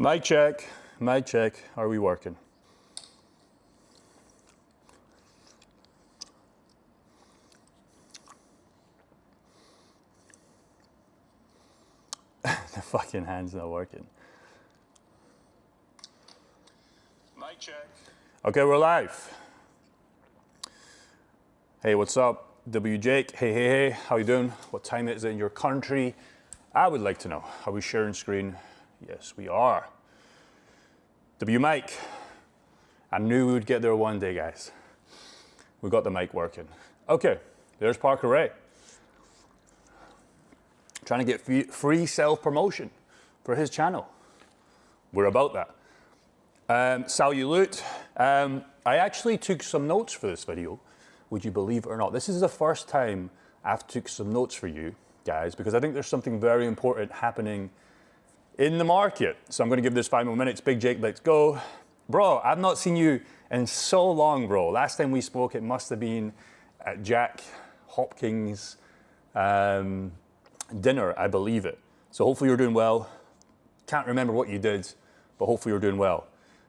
Mic check, mic check. Are we working? The fucking hand's not working. Mic check. Okay, we're live. Hey, what's up? W Jake. Hey, hey, hey. How you doing? What time is it in your country? I would like to know. Are we sharing screen? Yes, we are. W Mike. I knew we would get there one day, guys. We got the mic working. Okay, there's Parker Ray. Trying to get free self-promotion for his channel. We're about that. Salute. I actually took some notes for this video. Would you believe it or not? This is the first time I've took some notes for you guys because I think there's something very important happening in the market. So I'm going to give this 5 more minutes. Big Jake, let's go. Bro, I've not seen you in so long, bro. Last time we spoke, it must have been at Jack Hopkins' dinner, I believe it. So hopefully you're doing well. Can't remember what you did, but hopefully you're doing well.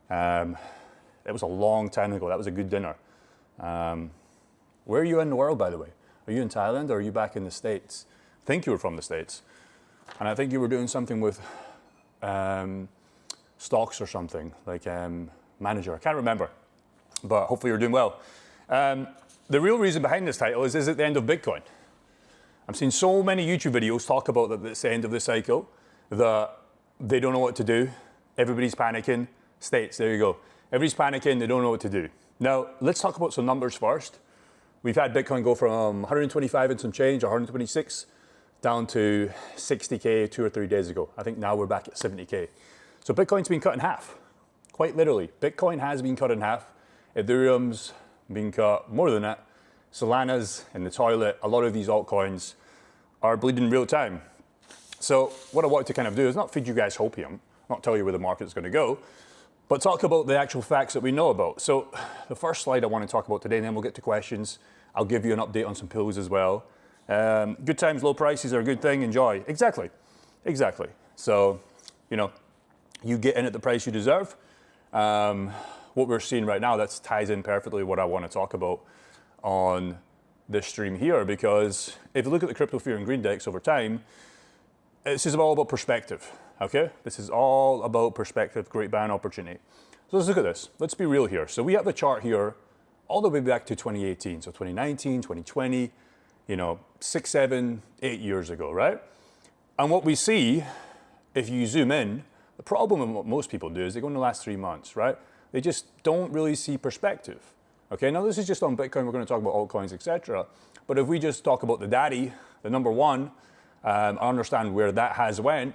It was a long time ago. That was a good dinner. Where are you in the world, by the way? Are you in Thailand or are you back in the States? I think you were from the States. And I think you were doing something with stocks or something, like manager. I can't remember, but hopefully you're doing well. The real reason behind this title is it the end of Bitcoin? I've seen so many YouTube videos talk about that it's the end of the cycle, that they don't know what to do. Everybody's panicking. States, there you go. Everybody's panicking, they don't know what to do. Now, let's talk about some numbers first. We've had Bitcoin go from 125 and some change, or 126, down to 60K 2 or 3 days ago. I think now we're back at 70K. So Bitcoin's been cut in half, quite literally. Bitcoin has been cut in half. Ethereum's been cut more than that. Solana's in the toilet. A lot of these altcoins are bleeding real time. So what I wanted to kind of do is not feed you guys hopium, not tell you where the market's going to go, but talk about the actual facts that we know about. So the first slide I want to talk about today, and then we'll get to questions. I'll give you an update on some pools as well. Good times, low prices are a good thing. Enjoy. Exactly. Exactly. So, you know, you get in at the price you deserve. What we're seeing right now, that ties in perfectly what I want to talk about on this stream here, because if you look at the crypto fear and greed index over time, this is all about perspective, okay? This is all about perspective, great buying opportunity. So let's look at this. Let's be real here. So we have the chart here all the way back to 2018. So 2019, 2020, you know, 6, 7, 8 years ago, right? And what we see, if you zoom in, the problem with what most people do is they go in the last 3 months, right? They just don't really see perspective. Okay, now this is just on Bitcoin. We're going to talk about altcoins, etc. But if we just talk about the daddy, the number one, understand where that has went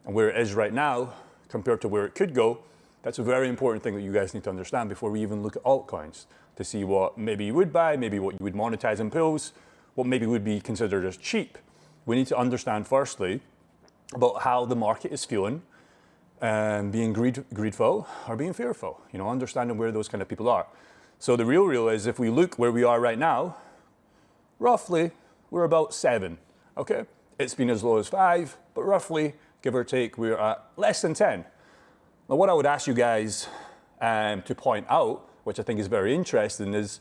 and where it is right now compared to where it could go, that's a very important thing that you guys need to understand before we even look at altcoins, to see what maybe you would buy, maybe what you would monetize in pools, what maybe would be considered as cheap. We need to understand firstly about how the market is feeling, being greedful or being fearful, you know, understanding where those kind of people are. So the real is, if we look where we are right now, roughly we're about 7, okay? It's been as low as 5, but roughly, give or take, we're at less than 10. Now what I would ask you guys to point out, which I think is very interesting, is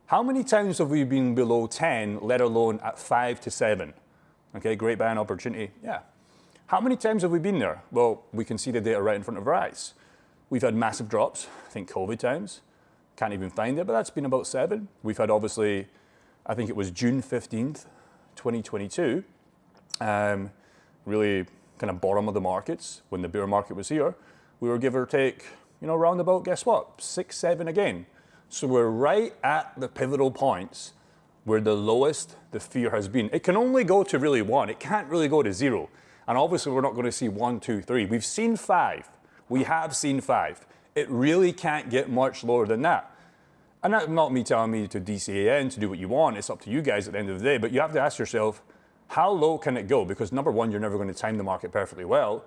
how many times have we been below 10, let alone at 5 to 7? Okay, great buying opportunity, yeah. How many times have we been there? Well, we can see the data right in front of our eyes. We've had massive drops, I think COVID times. Can't even find it, but that's been about 7. We've had obviously, I think it was June 15th, 2022, really kind of bottom of the markets when the bear market was here. We were give or take, you know, round about, guess what, 6, 7 again. So we're right at the pivotal points where the lowest the fear has been. It can only go to really 1. It can't really go to 0. And obviously we're not going to see 1, 2, 3. We've seen 5. We have seen 5. It really can't get much lower than that. And that's not me telling me to DCAN, to do what you want. It's up to you guys at the end of the day. But you have to ask yourself, how low can it go? Because number one, you're never going to time the market perfectly well.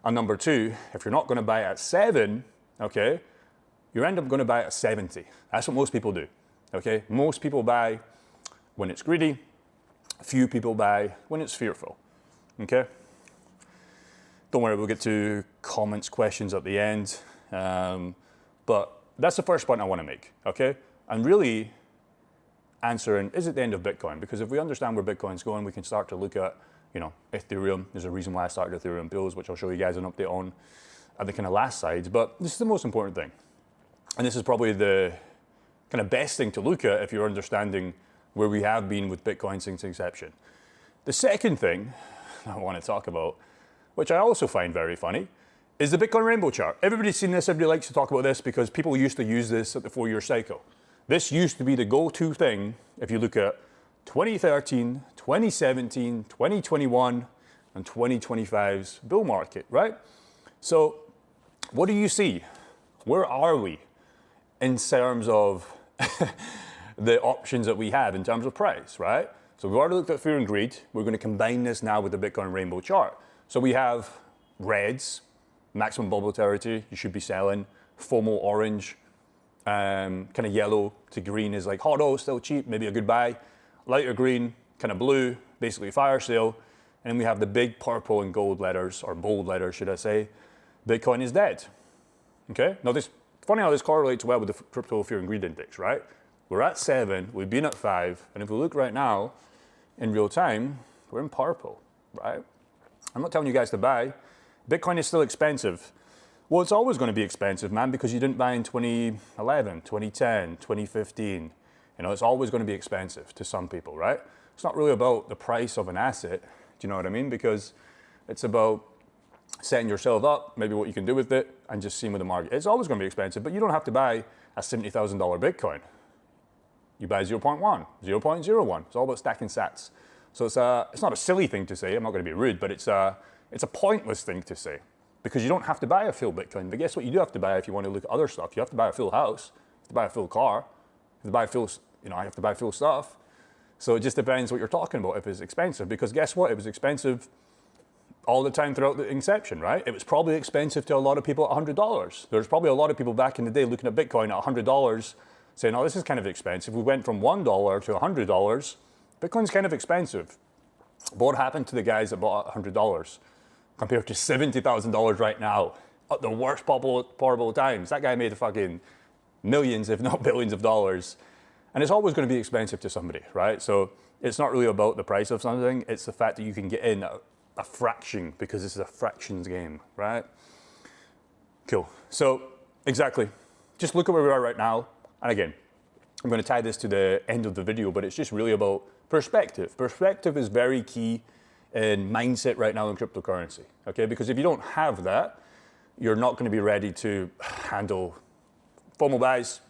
And number two, if you're not going to buy at 7, okay, you end up going to buy at 70. That's what most people do, okay? Most people buy when it's greedy. Few people buy when it's fearful, okay? Don't worry, we'll get to comments, questions at the end. But that's the first point I want to make, okay? And really answering, is it the end of Bitcoin? Because if we understand where Bitcoin's going, we can start to look at, you know, Ethereum. There's a reason why I started Ethereum Bills, which I'll show you guys an update on at the kind of last slides. But this is the most important thing. And this is probably the kind of best thing to look at if you're understanding where we have been with Bitcoin since inception. The second thing I want to talk about, which I also find very funny, is the Bitcoin rainbow chart. Everybody's seen this, everybody likes to talk about this because people used to use this at the 4-year cycle. This used to be the go-to thing if you look at 2013, 2017, 2021, and 2025's bull market, right? So what do you see? Where are we in terms of the options that we have in terms of price, right? So we've already looked at fear and greed. We're going to combine this now with the Bitcoin rainbow chart. So we have reds, maximum volatility, you should be selling. FOMO orange, kind of yellow to green is like HODL, still cheap, maybe a good buy. Lighter green, kind of blue, basically fire sale. And then we have the big purple and gold letters, or bold letters, should I say. Bitcoin is dead. Okay? Now this, funny how this correlates well with the crypto fear and greed index, right? We're at 7, we've been at 5, and if we look right now, in real time, we're in purple, right? I'm not telling you guys to buy. Bitcoin is still expensive. Well, it's always going to be expensive, man, because you didn't buy in 2011, 2010, 2015. You know, it's always going to be expensive to some people, right? It's not really about the price of an asset, do you know what I mean? Because it's about setting yourself up, maybe what you can do with it, and just seeing with the market. It's always going to be expensive, but you don't have to buy a $70,000 Bitcoin. You buy 0.1, 0.01. It's all about stacking sats. So it's not a silly thing to say. I'm not going to be rude, but it's a pointless thing to say because you don't have to buy a full Bitcoin. But guess what? You do have to buy if you want to look at other stuff. You have to buy a full house. You have to buy a full car. You have to buy full, you know, I have to buy full stuff. So it just depends what you're talking about if it's expensive. Because guess what? It was expensive all the time throughout the inception, right? It was probably expensive to a lot of people at $100. There's probably a lot of people back in the day looking at Bitcoin at $100 saying, oh, this is kind of expensive. We went from $1 to $100. Bitcoin's kind of expensive. But what happened to the guys that bought at $100 compared to $70,000 right now at the worst possible times? That guy made fucking millions, if not billions of dollars. And it's always going to be expensive to somebody, right? So it's not really about the price of something. It's the fact that you can get in a fraction because this is a fractions game, right? Cool. So exactly. Just look at where we are right now. And again, I'm going to tie this to the end of the video, but it's just really about perspective. Perspective is very key in mindset right now in cryptocurrency, okay? Because if you don't have that, you're not going to be ready to handle FOMO buys,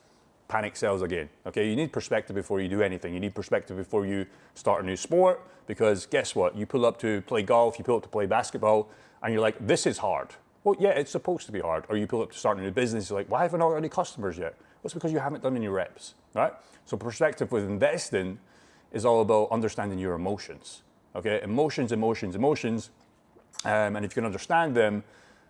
panic sells again, okay? You need perspective before you do anything. You need perspective before you start a new sport, because guess what? You pull up to play golf, you pull up to play basketball, and you're like, this is hard. Well, yeah, it's supposed to be hard. Or you pull up to start a new business, you're like, why haven't I got any customers yet? Well, it's because you haven't done any reps, right? So perspective with investing is all about understanding your emotions, okay? Emotions, emotions, emotions. And if you can understand them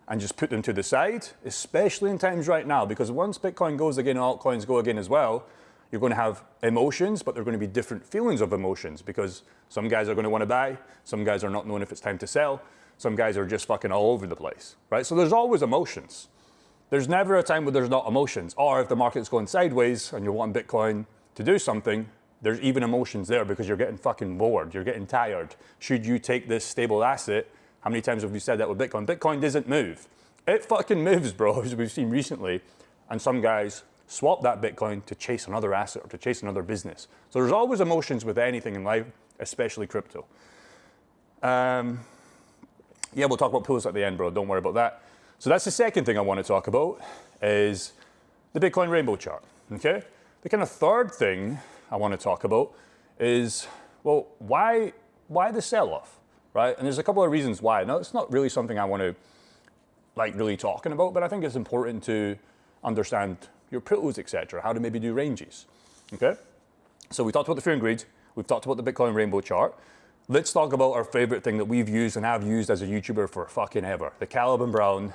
and just put them to the side, especially in times right now, because once Bitcoin goes again and altcoins go again as well, you're going to have emotions, but they're going to be different feelings of emotions because some guys are going to want to buy, some guys are not knowing if it's time to sell, some guys are just fucking all over the place, right? So there's always emotions. There's never a time where there's not emotions. Or if the market's going sideways and you're wanting Bitcoin to do something, there's even emotions there because you're getting fucking bored. You're getting tired. Should you take this stable asset? How many times have we said that with Bitcoin? Bitcoin doesn't move. It fucking moves, bro, as we've seen recently. And some guys swap that Bitcoin to chase another asset or to chase another business. So there's always emotions with anything in life, especially crypto. Yeah, we'll talk about pools at the end, bro. Don't worry about that. So that's the second thing I want to talk about is the Bitcoin rainbow chart, okay? The kind of third thing I want to talk about is, well, why the sell-off, right? And there's a couple of reasons why. Now, it's not really something I want to like really talking about, but I think it's important to understand your pools, etc., how to maybe do ranges, okay? So we talked about the fear and greed. We've talked about the Bitcoin rainbow chart. Let's talk about our favorite thing that we've used and have used as a YouTuber for fucking ever. The Caleb and Brown,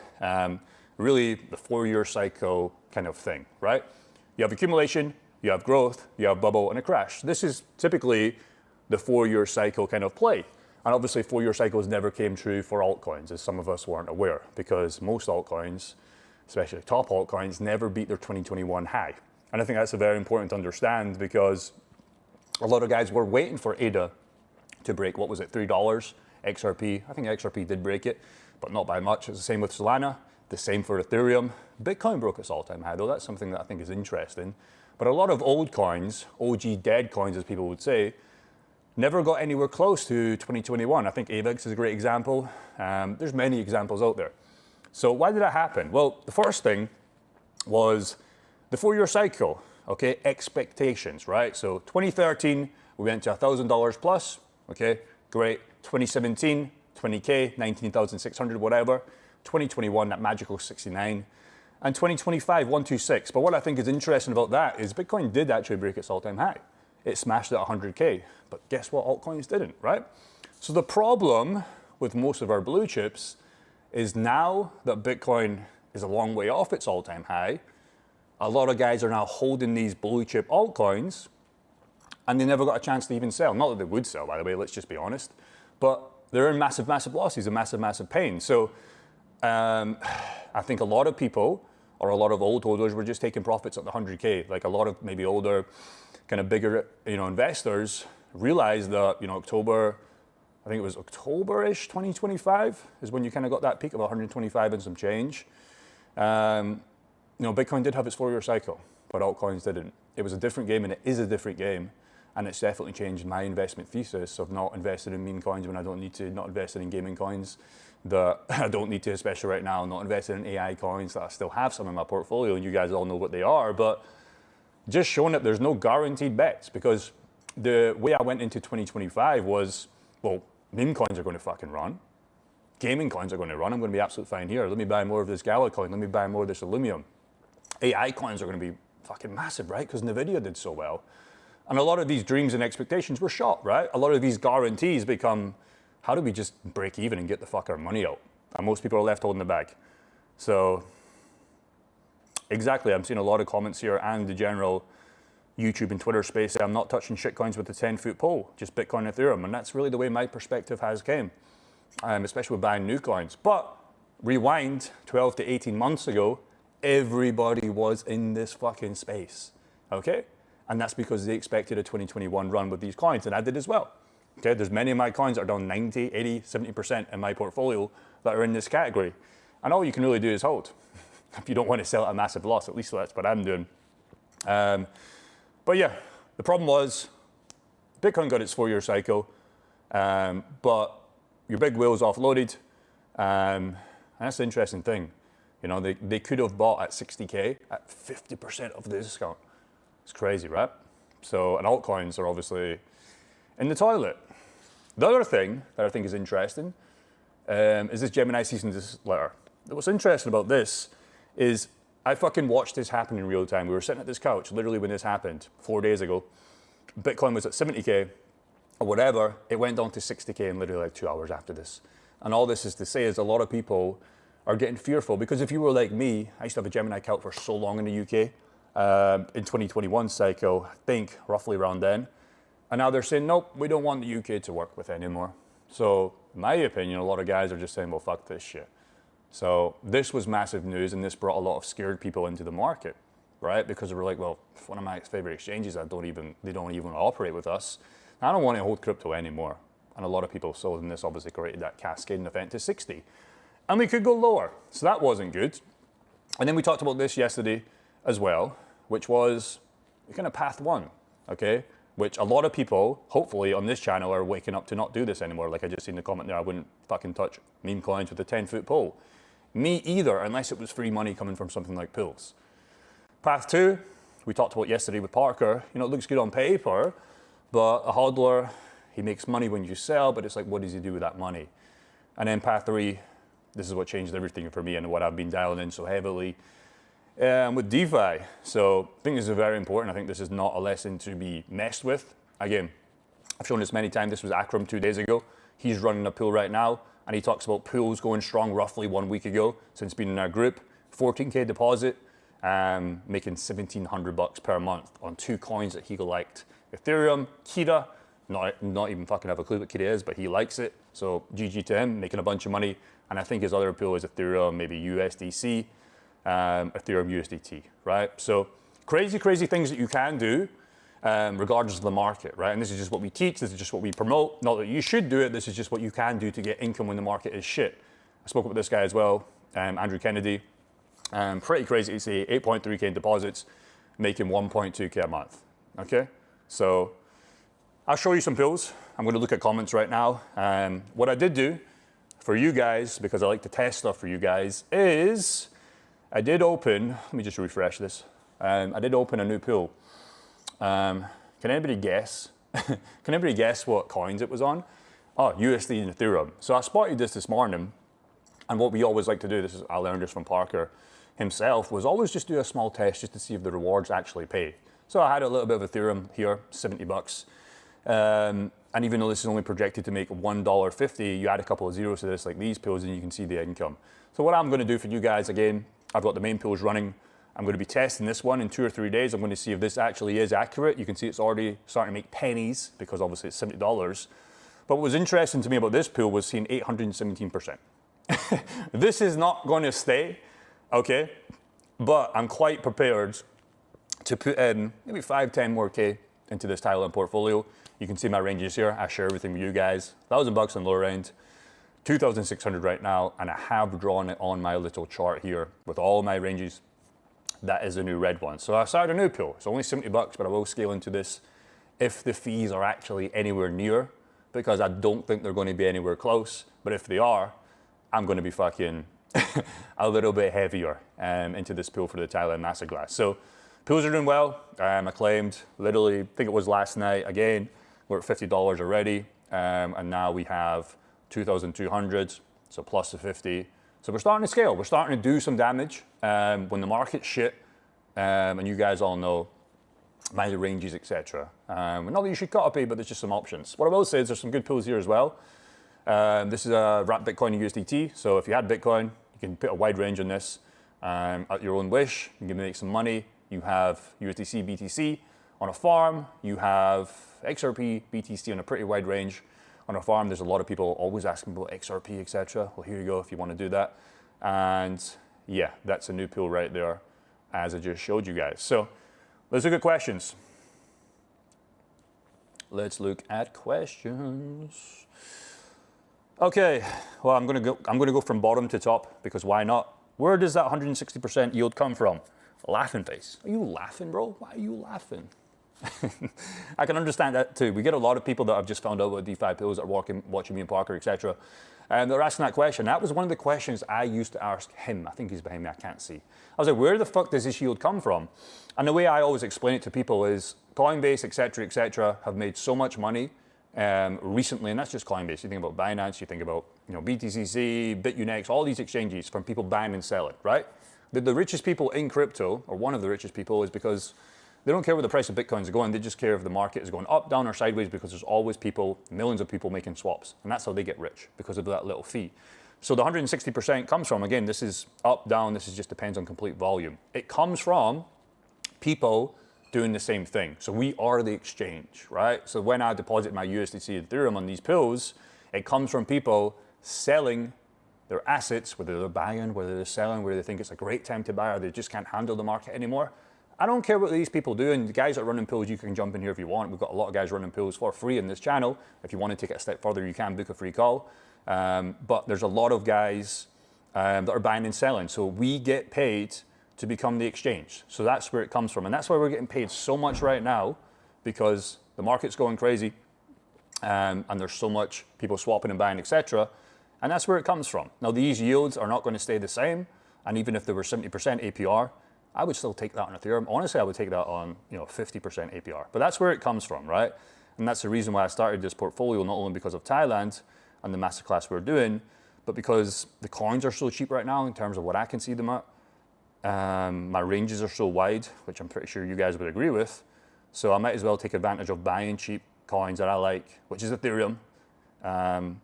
really the 4-year cycle kind of thing, right? You have accumulation, you have growth, you have bubble, and a crash. This is typically the 4-year cycle kind of play. And obviously 4-year cycles never came true for altcoins, as some of us weren't aware, because most altcoins, especially top altcoins, never beat their 2021 high. And I think that's very important to understand, because a lot of guys were waiting for ADA to break, what was it, $3? XRP, I think XRP did break it, but not by much. It's the same with Solana, the same for Ethereum. Bitcoin broke its all-time high, though. That's something that I think is interesting. But a lot of old coins, OG dead coins, as people would say, never got anywhere close to 2021. I think AVAX is a great example. There's many examples out there. So why did that happen? Well, the first thing was the 4-year cycle, okay? Expectations, right? So 2013, we went to $1,000 plus, okay? Great. 2017, 20K, 19,600, whatever. 2021, that magical 69. And 2025, 126. But what I think is interesting about that is Bitcoin did actually break its all-time high. It smashed at 100K. But guess what? Altcoins didn't, right? So the problem with most of our blue chips is now that Bitcoin is a long way off its all-time high, a lot of guys are now holding these blue chip altcoins, and they never got a chance to even sell. Not that they would sell, by the way, let's just be honest. But they're in massive, massive losses and massive, massive pain. So I think a lot of people, or a lot of old holders, were just taking profits at the 100K. Like a lot of maybe older, kind of bigger, investors realized that, October, I think it was October-ish 2025 is when you kind of got that peak of 125 and some change. Bitcoin did have its 4-year cycle, but altcoins didn't. It was a different game, and it is a different game. And it's definitely changed my investment thesis of not invested in meme coins when I don't need to, not invested in gaming coins that I don't need to, especially right now, not invested in AI coins that I still have some in my portfolio, and you guys all know what they are, but just showing that there's no guaranteed bets, because the way I went into 2025 was, well, meme coins are going to fucking run. Gaming coins are going to run. I'm going to be absolutely fine here. Let me buy more of this Gala coin. Let me buy more of this Illumium. AI coins are going to be fucking massive, right? Because NVIDIA did so well. And a lot of these dreams and expectations were shot, right? A lot of these guarantees become, how do we just break even and get the fuck our money out? And most people are left holding the bag. So, exactly, I'm seeing a lot of comments here and the general YouTube and Twitter space say I'm not touching shitcoins with a 10-foot pole, just Bitcoin and Ethereum. And that's really the way my perspective has came, especially with buying new coins. But rewind 12 to 18 months ago, everybody was in this fucking space, okay? And that's because they expected a 2021 run with these coins, and I did as well. Okay, there's many of my coins that are down 90, 80, 70% in my portfolio that are in this category. And all you can really do is hold. If you don't want to sell at a massive loss, at least that's what I'm doing. But yeah, the problem was Bitcoin got its 4-year cycle, but your big whale's offloaded. And that's the interesting thing. They could have bought at 60K at 50% of the discount. It's crazy, right? So, and altcoins are obviously in the toilet. The other thing that I think is interesting is this Gemini cease and desist letter. What's interesting about this is I fucking watched this happen in real time. We were sitting at this couch literally when this happened 4 days ago. Bitcoin was at 70K or whatever. It went down to 60K in literally like 2 hours after this. And all this is to say is a lot of people are getting fearful, because if you were like me, I used to have a Gemini account for so long in the UK. In 2021 cycle, I think roughly around then. And now they're saying, nope, we don't want the UK to work with anymore. So in my opinion, a lot of guys are just saying, well, fuck this shit. So this was massive news, and this brought a lot of scared people into the market, right? Because they were like, well, one of my favorite exchanges, they don't even operate with us. I don't want to hold crypto anymore. And a lot of people sold, and this obviously created that cascading event to 60. And we could go lower. So that wasn't good. And then we talked about this yesterday as well, which was kind of path one, okay? Which a lot of people, hopefully on this channel, are waking up to not do this anymore. Like I just seen the comment there, I wouldn't fucking touch meme coins with a 10-foot pole. Me either, unless it was free money coming from something like pools. Path two, we talked about yesterday with Parker. It looks good on paper, but a hodler, he makes money when you sell, but it's like, what does he do with that money? And then path three, this is what changed everything for me and what I've been dialing in so heavily. With DeFi. So I think this is very important. I think this is not a lesson to be messed with. Again, I've shown this many times. This was Akram 2 days ago. He's running a pool right now, and he talks about pools going strong roughly 1 week ago since being in our group. 14K deposit, making $1,700 per month on 2 coins that he liked. Ethereum, Kira, not even fucking have a clue what kid he is, but he likes it. So GG to him, making a bunch of money. And I think his other pool is Ethereum, maybe USDC, Ethereum USDT, right? So crazy, crazy things that you can do regardless of the market, right? And this is just what we teach. This is just what we promote. Not that you should do it. This is just what you can do to get income when the market is shit. I spoke with this guy as well, Andrew Kennedy. Pretty crazy to see 8.3K in deposits, making 1.2K a month, okay? So I'll show you some pools. I'm gonna look at comments right now. What I did do for you guys, because I like to test stuff for you guys, is I did open, let me just refresh this. I did open a new pool. Can anybody guess? Can anybody guess what coins it was on? Oh, USD and Ethereum. So I spotted this morning, and what we always like to do, I learned this from Parker himself, was always just do a small test just to see if the rewards actually pay. So I had a little bit of Ethereum here, 70 bucks. And even though this is only projected to make $1.50, you add a couple of zeros to this, like these pools, and you can see the income. So what I'm going to do for you guys, again, I've got the main pools running. I'm going to be testing this one in 2 or 3 days. I'm going to see if this actually is accurate. You can see it's already starting to make pennies because obviously it's $70. But what was interesting to me about this pool was seeing 817%. This is not going to stay, okay? But I'm quite prepared to put in maybe 5, 10 more K into this Thailand portfolio. You can see my ranges here. I share everything with you guys. $1,000 on lower end, 2,600 right now, and I have drawn it on my little chart here with all my ranges. That is the new red one. So I started a new pool. It's only 70 bucks, but I will scale into this if the fees are actually anywhere near, because I don't think they're going to be anywhere close. But if they are, I'm going to be fucking a little bit heavier into this pool for the Thailand Masterclass. So pools are doing well. I claimed literally, I think it was last night, again, we're at $50 already. And now we have 2,200, so plus the 50. So we're starting to scale. We're starting to do some damage when the market's shit. And you guys all know my ranges, etc. Not that you should copy, but there's just some options. What I will say is there's some good pools here as well. This is a wrapped Bitcoin and USDT. So if you had Bitcoin, you can put a wide range on this at your own wish. You can make some money. You have USDC, BTC on a farm. You have XRP, BTC on a pretty wide range. On a farm, there's a lot of people always asking about XRP, etc. Well, here you go if you want to do that. And yeah, that's a new pool right there, as I just showed you guys. So let's look at questions. Let's look at questions. Okay, well, I'm gonna go from bottom to top because why not? Where does that 160% yield come from? Laughing face. Are you laughing, bro? Why are you laughing? I can understand that too. We get a lot of people that have just found out about DeFi pools that are watching me and Parker, etc. And they're asking that question. That was one of the questions I used to ask him. I think he's behind me, I can't see. I was like, where the fuck does this yield come from? And the way I always explain it to people is Coinbase, etc., have made so much money recently, and that's just Coinbase. You think about Binance, you think about BTCC, BitUnex, all these exchanges from people buying and selling, right? The richest people in crypto, or one of the richest people, is because they don't care where the price of Bitcoins are going. They just care if the market is going up, down, or sideways because there's always people, millions of people making swaps. And that's how they get rich, because of that little fee. So the 160% comes from, again, this is up, down, this is just depends on complete volume. It comes from people doing the same thing. So we are the exchange, right? So when I deposit my USDC and Ethereum on these pools, it comes from people selling their assets, whether they're buying, whether they're selling, whether they think it's a great time to buy or they just can't handle the market anymore. I don't care what these people do, and the guys that are running pools, you can jump in here if you want. We've got a lot of guys running pools for free in this channel. If you want to take it a step further, you can book a free call. But there's a lot of guys that are buying and selling. So we get paid to become the exchange. So that's where it comes from. And that's why we're getting paid so much right now, because the market's going crazy and there's so much people swapping and buying, etc. And that's where it comes from. Now, these yields are not going to stay the same. And even if there were 70% APR, I would still take that on Ethereum. Honestly, I would take that on 50% APR. But that's where it comes from, right? And that's the reason why I started this portfolio, not only because of Thailand and the masterclass we're doing, but because the coins are so cheap right now in terms of what I can see them at. My ranges are so wide, which I'm pretty sure you guys would agree with. So I might as well take advantage of buying cheap coins that I like, which is Ethereum, and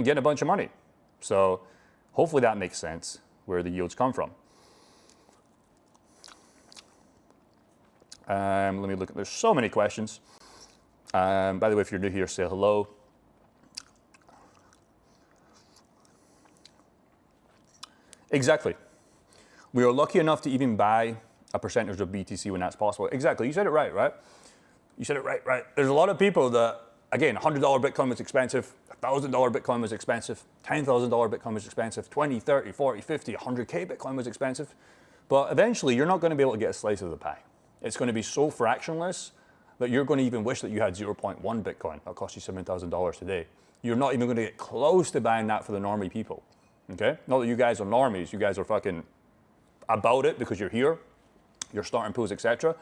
get a bunch of money. So hopefully that makes sense where the yields come from. Let me look at, there's so many questions. By the way, if you're new here, say hello. Exactly. We are lucky enough to even buy a percentage of BTC when that's possible. Exactly. You said it right, right? You said it right, right. There's a lot of people that, again, $100 Bitcoin was expensive, $1,000 Bitcoin was expensive, $10,000 Bitcoin was expensive, 20, 30, 40, 50, 100K Bitcoin was expensive. But eventually, you're not going to be able to get a slice of the pie. It's going to be so fractionless that you're going to even wish that you had 0.1 Bitcoin. That'll cost you $7,000 today. You're not even going to get close to buying that for the normie people. Okay? Not that you guys are normies. You guys are fucking about it because you're here, you're starting pools, etc.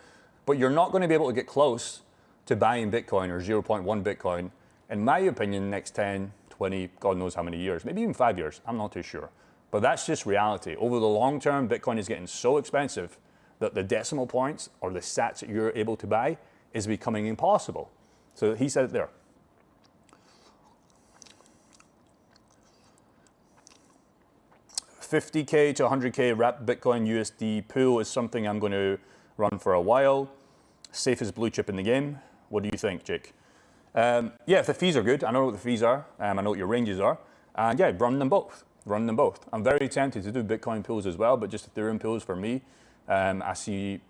But you're not going to be able to get close to buying Bitcoin or 0.1 Bitcoin, in my opinion, next 10, 20, God knows how many years, maybe even 5 years. I'm not too sure. But that's just reality. Over the long term, Bitcoin is getting so expensive that the decimal points or the sats that you're able to buy is becoming impossible. So he said it there. $50K to $100K wrapped Bitcoin USD pool is something I'm going to run for a while. Safest blue chip in the game. What do you think, Jake? Yeah, if the fees are good, I know what the fees are. I know what your ranges are. And yeah, run them both. Run them both. I'm very tempted to do Bitcoin pools as well, but just Ethereum pools for me. I see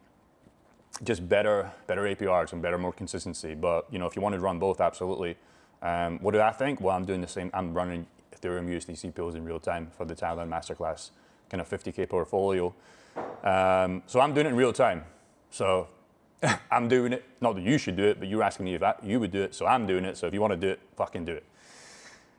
just better APRs and more consistency. But you know, if you want to run both, absolutely. What do I think? Well, I'm doing the same. I'm running Ethereum USDC pools in real time for the Thailand Masterclass, kind of 50K portfolio. So I'm doing it in real time. So I'm doing it. Not that you should do it, but you're asking me if you would do it. So I'm doing it. So if you want to do it, fucking do it.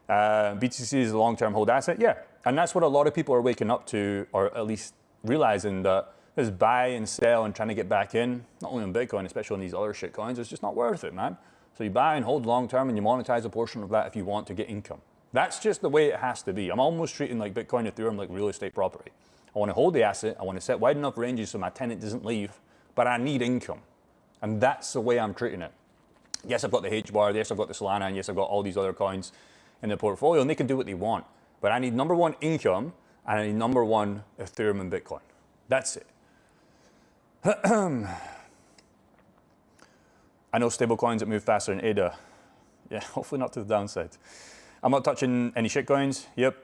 BTC is a long-term hold asset. Yeah. And that's what a lot of people are waking up to, or at least realizing that this buy and sell and trying to get back in, not only on Bitcoin, especially on these other shit coins, it's just not worth it, man. So you buy and hold long-term and you monetize a portion of that if you want to get income. That's just the way it has to be. I'm almost treating like Bitcoin, Ethereum like real estate property. I want to hold the asset. I want to set wide enough ranges so my tenant doesn't leave, but I need income. And that's the way I'm treating it. Yes, I've got the H-bar. Yes, I've got the Solana. And yes, I've got all these other coins in the portfolio, and they can do what they want. But I need number one income, and I need number one Ethereum and Bitcoin. That's it. I know stable coins that move faster than ADA. Yeah, hopefully not to the downside. I'm not touching any shitcoins. Yep.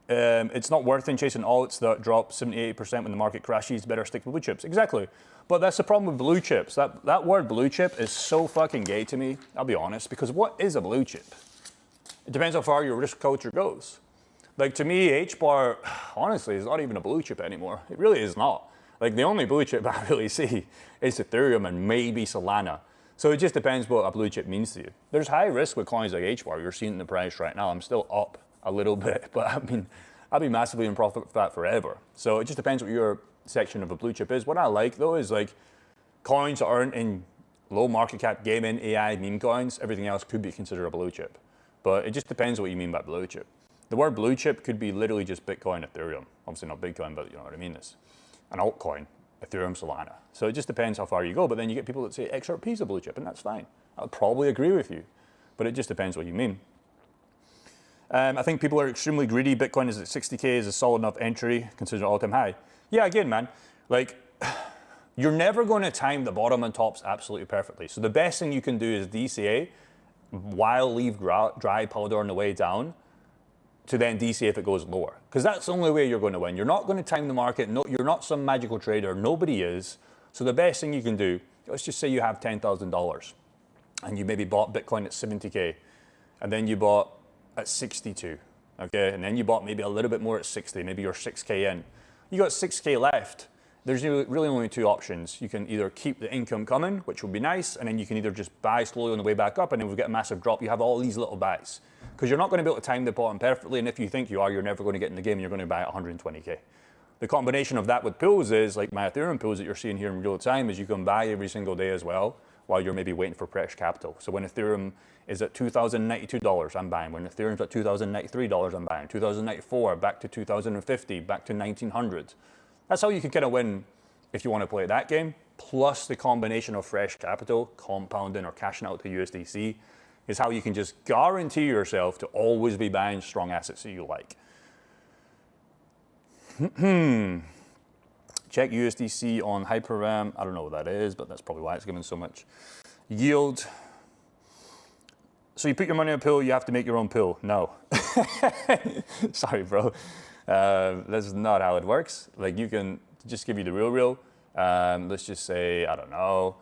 It's not worth in chasing alts that drop 78% when the market crashes. Better stick with blue chips. Exactly. But that's the problem with blue chips. That word blue chip is so fucking gay to me, I'll be honest, because what is a blue chip? It depends how far your risk culture goes. Like to me, H-bar, honestly, is not even a blue chip anymore. It really is not. Like the only blue chip I really see is Ethereum and maybe Solana. So it just depends what a blue chip means to you. There's high risk with coins like H-bar. You're seeing the price right now. I'm still up a little bit, but I'll be massively in profit for that forever. So it just depends what your section of a blue chip is. What I like though is like coins that aren't in low market cap gaming, AI, meme coins. Everything else could be considered a blue chip. But it just depends what you mean by blue chip. The word blue chip could be literally just Bitcoin, Ethereum. Obviously not Bitcoin, but you know what I mean. It's an altcoin, Ethereum, Solana. So it just depends how far you go. But then you get people that say XRP is a blue chip, and that's fine. I'll probably agree with you. But it just depends what you mean. I think people are extremely greedy. Bitcoin is at 60K is a solid enough entry, considered all-time high. Yeah, again, man, like you're never going to time the bottom and tops absolutely perfectly. So the best thing you can do is DCA while leave dry powder on the way down to then DCA if it goes lower. Because that's the only way you're going to win. You're not going to time the market. No, you're not some magical trader. Nobody is. So the best thing you can do, let's just say you have $10,000 and you maybe bought Bitcoin at 70K and then you bought at 62, okay? And then you bought maybe a little bit more at 60, maybe you're 6K in. You got 6K left. There's really only two options. You can either keep the income coming, which would be nice, and then you can either just buy slowly on the way back up, and then we get a massive drop. You have all these little buys. Because you're not going to be able to time the bottom perfectly, and if you think you are, you're never going to get in the game, and you're going to buy at 120K. The combination of that with pools is, like my Ethereum pools that you're seeing here in real time, is you can buy every single day as well, while you're maybe waiting for fresh capital. So when Ethereum is at $2,092, I'm buying. When Ethereum's at $2,093, I'm buying. 2094, back to 2050, back to 1900. That's how you can kind of win if you want to play that game. Plus the combination of fresh capital, compounding or cashing out to USDC, is how you can just guarantee yourself to always be buying strong assets that you like. Check USDC on Hyperram. I don't know what that is, but that's probably why it's given so much yield. So you put your money in a pool, you have to make your own pool. No. Sorry, bro. This is not how it works. Like, you can just give you the real. Let's just say, I don't know,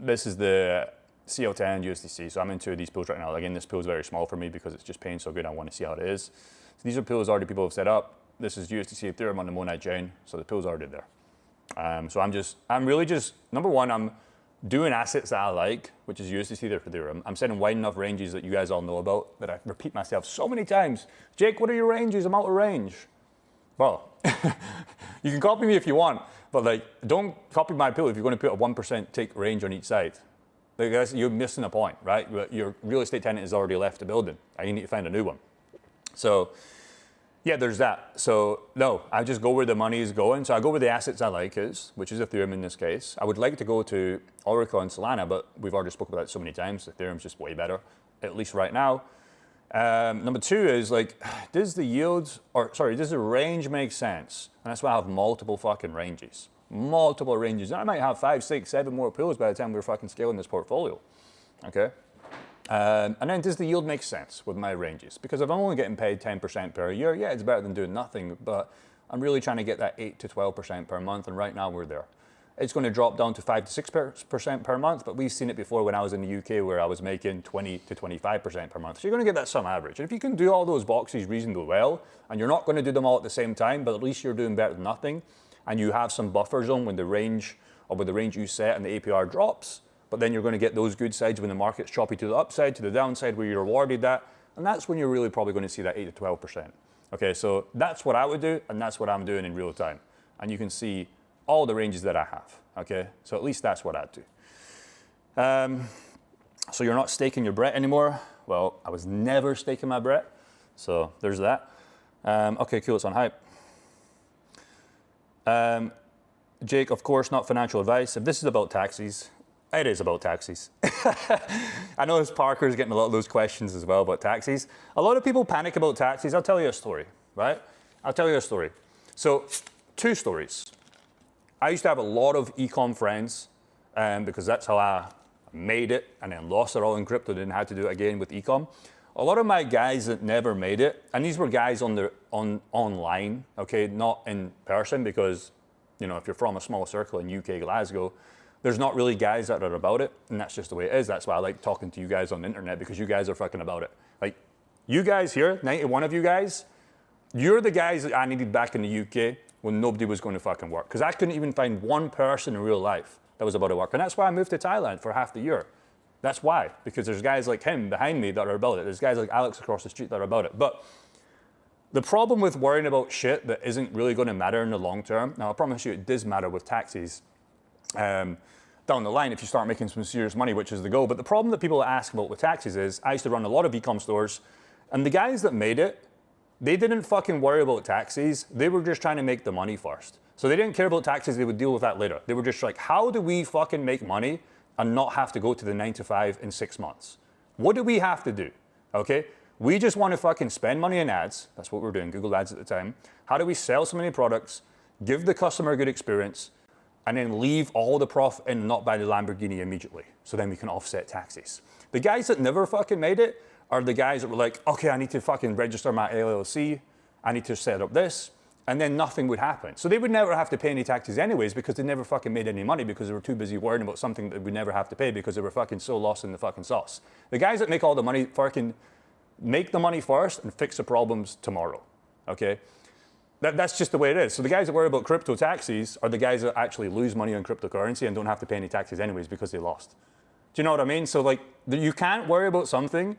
this is the CL10 USDC. So I'm in 2 of these pools right now. Again, this pool is very small for me because it's just paying so good. I want to see how it is. So these are pools already people have set up. This is USDC Ethereum on the Monite chain. So the pool's already there. So I'm really just, number one, I'm doing assets that I like, which is USDC Ethereum. I'm setting wide enough ranges that you guys all know about, that I repeat myself so many times. Jake, what are your ranges? I'm out of range. Well, you can copy me if you want, but like, don't copy my pool if you're going to put a 1% take range on each side. Like, you're missing a point, right? Your real estate tenant has already left the building, and you need to find a new one. So yeah, there's that. So no, I just go where the money is going. So I go where the assets I like is, which is Ethereum in this case. I would like to go to Oracle and Solana, but we've already spoken about it so many times. Ethereum's just way better, at least right now. Number 2 is like, does the range make sense? And that's why I have multiple fucking ranges. Multiple ranges. And I might have 5, 6, 7 more pools by the time we're fucking scaling this portfolio. Okay? And then does the yield make sense with my ranges? Because if I'm only getting paid 10% per year, yeah, it's better than doing nothing, but I'm really trying to get that 8 to 12% per month, and right now we're there. It's going to drop down to 5 to 6% per month, but we've seen it before when I was in the UK where I was making 20 to 25% per month. So you're going to get that sum average. And if you can do all those boxes reasonably well, and you're not going to do them all at the same time, but at least you're doing better than nothing, and you have some buffer zone when the range, or with the range you set and the APR drops, but then you're going to get those good sides when the market's choppy to the upside, to the downside where you're rewarded that, and that's when you're really probably going to see that 8 to 12%. Okay, so that's what I would do, and that's what I'm doing in real time. And you can see all the ranges that I have, okay? So at least that's what I'd do. So you're not staking your Brett anymore. Well, I was never staking my Brett, so there's that. Okay, cool, it's on hype. Jake, of course, not financial advice. If this is about taxis, it is about taxis. I know Parker's getting a lot of those questions as well about taxis. A lot of people panic about taxis. I'll tell you a story, right? I'll tell you a story. So, 2 stories. I used to have a lot of ecom friends because that's how I made it and then lost it all in crypto, didn't have to do it again with ecom. A lot of my guys that never made it, and these were guys online, okay, not in person, because, you know, if you're from a small circle in UK, Glasgow, there's not really guys that are about it, and that's just the way it is. That's why I like talking to you guys on the internet, because you guys are fucking about it. Like, you guys here, 91 of you guys, you're the guys that I needed back in the UK when nobody was going to fucking work. Because I couldn't even find one person in real life that was about to work. And that's why I moved to Thailand for half the year. That's why, because there's guys like him behind me that are about it. There's guys like Alex across the street that are about it. But the problem with worrying about shit that isn't really going to matter in the long term, now I promise you it does matter with taxis, down the line if you start making some serious money, which is the goal. But the problem that people ask about with taxis is, I used to run a lot of e-com stores, and the guys that made it, they didn't fucking worry about taxis. They were just trying to make the money first. So they didn't care about taxes. They would deal with that later. They were just like, how do we fucking make money and not have to go to the 9 to 5 in 6 months? What do we have to do? Okay? We just want to fucking spend money in ads. That's what we were doing, Google Ads at the time. How do we sell so many products, give the customer a good experience, and then leave all the profit and not buy the Lamborghini immediately, so then we can offset taxes? The guys that never fucking made it are the guys that were like, okay, I need to fucking register my LLC, I need to set up this, and then nothing would happen. So they would never have to pay any taxes anyways, because they never fucking made any money, because they were too busy worrying about something that we never have to pay, because they were fucking so lost in the fucking sauce. The guys that make all the money fucking make the money first and fix the problems tomorrow, okay? That's just the way it is. So the guys that worry about crypto taxis are the guys that actually lose money on cryptocurrency and don't have to pay any taxes anyways because they lost. Do you know what I mean? So like, you can't worry about something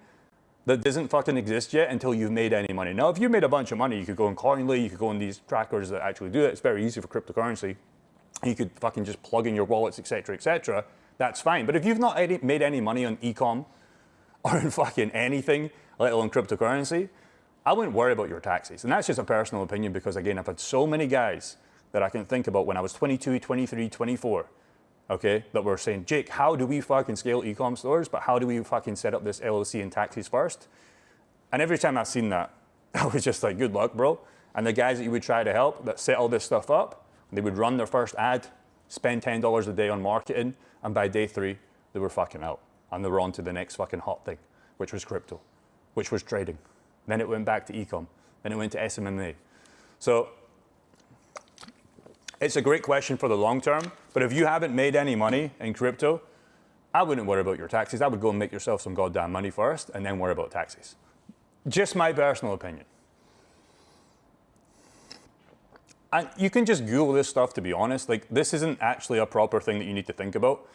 that doesn't fucking exist yet until you've made any money. Now, if you made a bunch of money, you could go on Coinly, you could go on these trackers that actually do it. It's very easy for cryptocurrency. You could fucking just plug in your wallets, et cetera, that's fine. But if you've not made any money on ecom or in fucking anything, let alone cryptocurrency, I wouldn't worry about your taxes. And that's just a personal opinion, because again, I've had so many guys that I can think about when I was 22, 23, 24, okay, that were saying, Jake, how do we fucking scale e-com stores, but how do we fucking set up this LLC and taxes first? And every time I've seen that, I was just like, good luck, bro. And the guys that you would try to help that set all this stuff up, they would run their first ad, spend $10 a day on marketing, and by day 3, they were fucking out. And they were on to the next fucking hot thing. which was crypto, which was trading. Then it went back to ecom. Then it went to SMA. So it's a great question for the long term, but if you haven't made any money in crypto, I wouldn't worry about your taxes. I would go and make yourself some goddamn money first and then worry about taxes. Just my personal opinion. And you can just Google this stuff, to be honest. Like, this isn't actually a proper thing that you need to think about.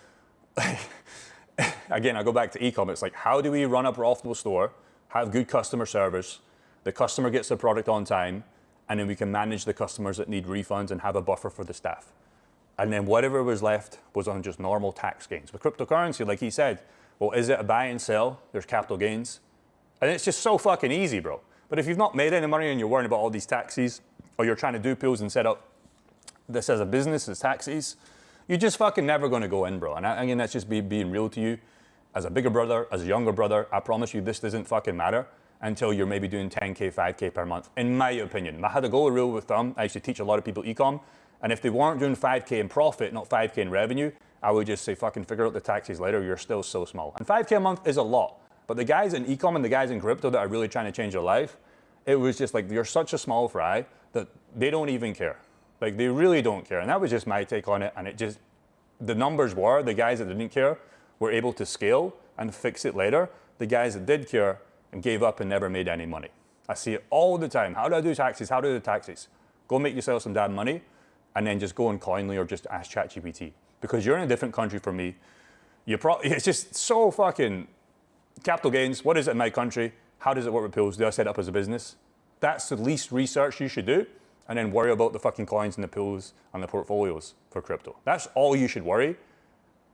Again, I go back to ecom. It's like, how do we run a profitable store, have good customer service, the customer gets the product on time, and then we can manage the customers that need refunds and have a buffer for the staff. And then whatever was left was on just normal tax gains. With cryptocurrency, like he said, well, is it a buy and sell? There's capital gains. And it's just so fucking easy, bro. But if you've not made any money and you're worrying about all these taxes, or you're trying to do pools and set up this as a business, as taxis, you're just fucking never going to go in, bro. And again, that's just being real to you. As a bigger brother, as a younger brother, I promise you this doesn't fucking matter until you're maybe doing 10K, 5K per month, in my opinion. I had a goal rule with thumb. I used to teach a lot of people ecom. And if they weren't doing 5K in profit, not 5K in revenue, I would just say, fucking figure out the taxes later. You're still so small. And 5K a month is a lot. But the guys in ecom and the guys in crypto that are really trying to change their life, it was just like, you're such a small fry that they don't even care. Like, they really don't care. And that was just my take on it. And it just, the numbers were, the guys that didn't care were able to scale and fix it later. The guys that did care and gave up and never made any money. I see it all the time. How do I do taxes? How do I do taxes? Go make yourself some damn money and then just go on Coinly or just ask ChatGPT. Because you're in a different country from me. It's just so fucking capital gains. What is it in my country? How does it work with pools? Do I set up as a business? That's the least research you should do. And then worry about the fucking coins and the pools and the portfolios for crypto. That's all you should worry.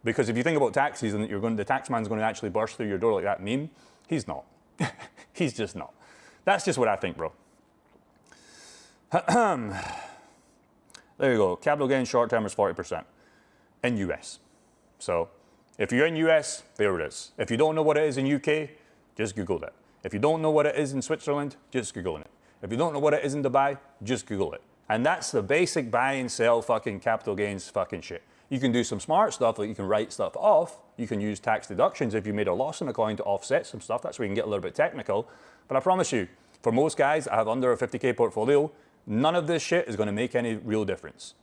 Because if you think about taxes and the tax man's going to actually burst through your door like that meme, he's not. He's just not. That's just what I think, bro. There you go. Capital gain short term is 40% in US. So if you're in US, there it is. If you don't know what it is in UK, just Google it. If you don't know what it is in Switzerland, just Google it. If you don't know what it is in Dubai, just Google it. And that's the basic buy and sell fucking capital gains fucking shit. You can do some smart stuff, like you can write stuff off. You can use tax deductions if you made a loss in a coin to offset some stuff. That's where you can get a little bit technical. But I promise you, for most guys that have under a 50K portfolio, none of this shit is going to make any real difference.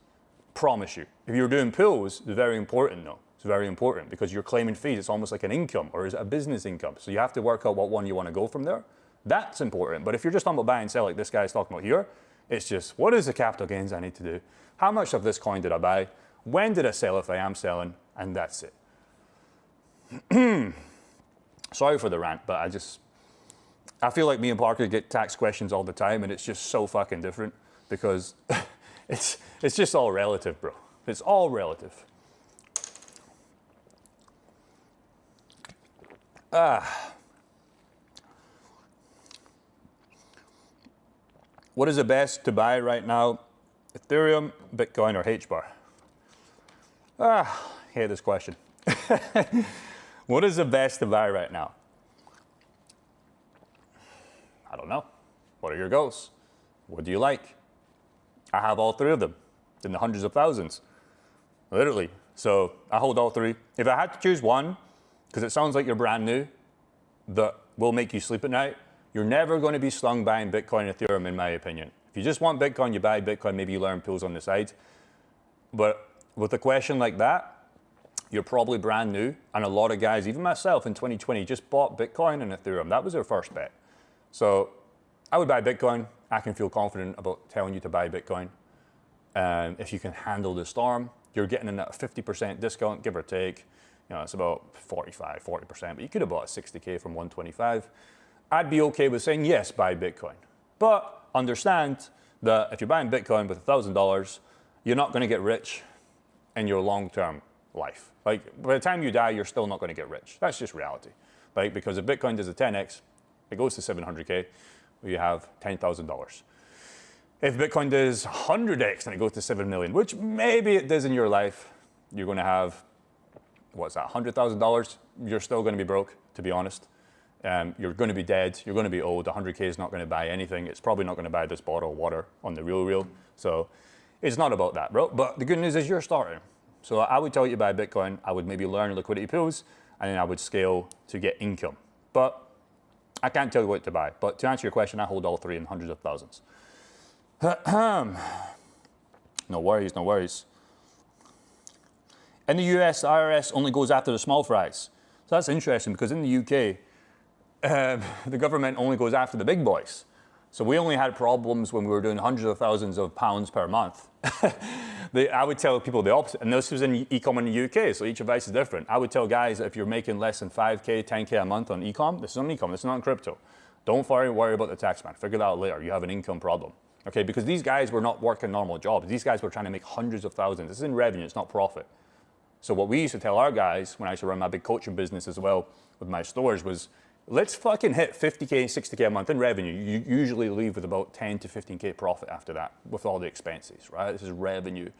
Promise you. If you're doing pools, it's very important though. It's very important because you're claiming fees. It's almost like an income, or is it a business income? So you have to work out what one you want to go from there. That's important. But if you're just talking about buy and sell like this guy's talking about here, it's just, what is the capital gains I need to do? How much of this coin did I buy? When did I sell if I am selling? And that's it. Sorry for the rant, but I feel like me and Parker get tax questions all the time, and it's just so fucking different because it's just all relative, bro. It's all relative. What is the best to buy right now? Ethereum, Bitcoin, or H-bar? I hate this question. What is the best to buy right now? I don't know. What are your goals? What do you like? I have all three of them in the hundreds of thousands, literally. So I hold all three. If I had to choose one, because it sounds like you're brand new, that will make you sleep at night, you're never going to be slung buying Bitcoin and Ethereum, in my opinion. If you just want Bitcoin, you buy Bitcoin, maybe you learn pools on the side. But with a question like that, you're probably brand new. And a lot of guys, even myself in 2020, just bought Bitcoin and Ethereum. That was their first bet. So I would buy Bitcoin. I can feel confident about telling you to buy Bitcoin. If you can handle the storm, you're getting in at a 50% discount, give or take. You know, it's about 45, 40%, but you could have bought 60K from 125. I'd be okay with saying, yes, buy Bitcoin. But understand that if you're buying Bitcoin with $1,000, you're not going to get rich in your long-term life. Like, by the time you die, you're still not going to get rich. That's just reality. Like, because if Bitcoin does a 10x, it goes to 700K, you have $10,000. If Bitcoin does 100x and it goes to 7 million, which maybe it does in your life, you're going to have, what's that, $100,000? You're still going to be broke, to be honest. You're going to be dead. You're going to be old. 100K is not going to buy anything. It's probably not going to buy this bottle of water on the real. So it's not about that, bro. But the good news is you're starting. So I would tell you to buy Bitcoin. I would maybe learn liquidity pools, and then I would scale to get income. But I can't tell you what to buy, but to answer your question, I hold all three in hundreds of thousands. No worries, no worries. In the US, the IRS only goes after the small fries. So that's interesting because in the UK, the government only goes after the big boys. So we only had problems when we were doing hundreds of thousands of pounds per month. I would tell people the opposite, and this was in e-com in the UK, so each advice is different. I would tell guys that if you're making less than 5K, 10K a month on e-com, this is on e-com, this is not on crypto. Don't worry about the tax man. Figure that out later. You have an income problem. Okay, because these guys were not working normal jobs. These guys were trying to make hundreds of thousands. This is in revenue, it's not profit. So what we used to tell our guys when I used to run my big coaching business as well with my stores was, let's fucking hit 50K, 60K a month in revenue. You usually leave with about 10 to 15K profit after that with all the expenses, right? This is revenue.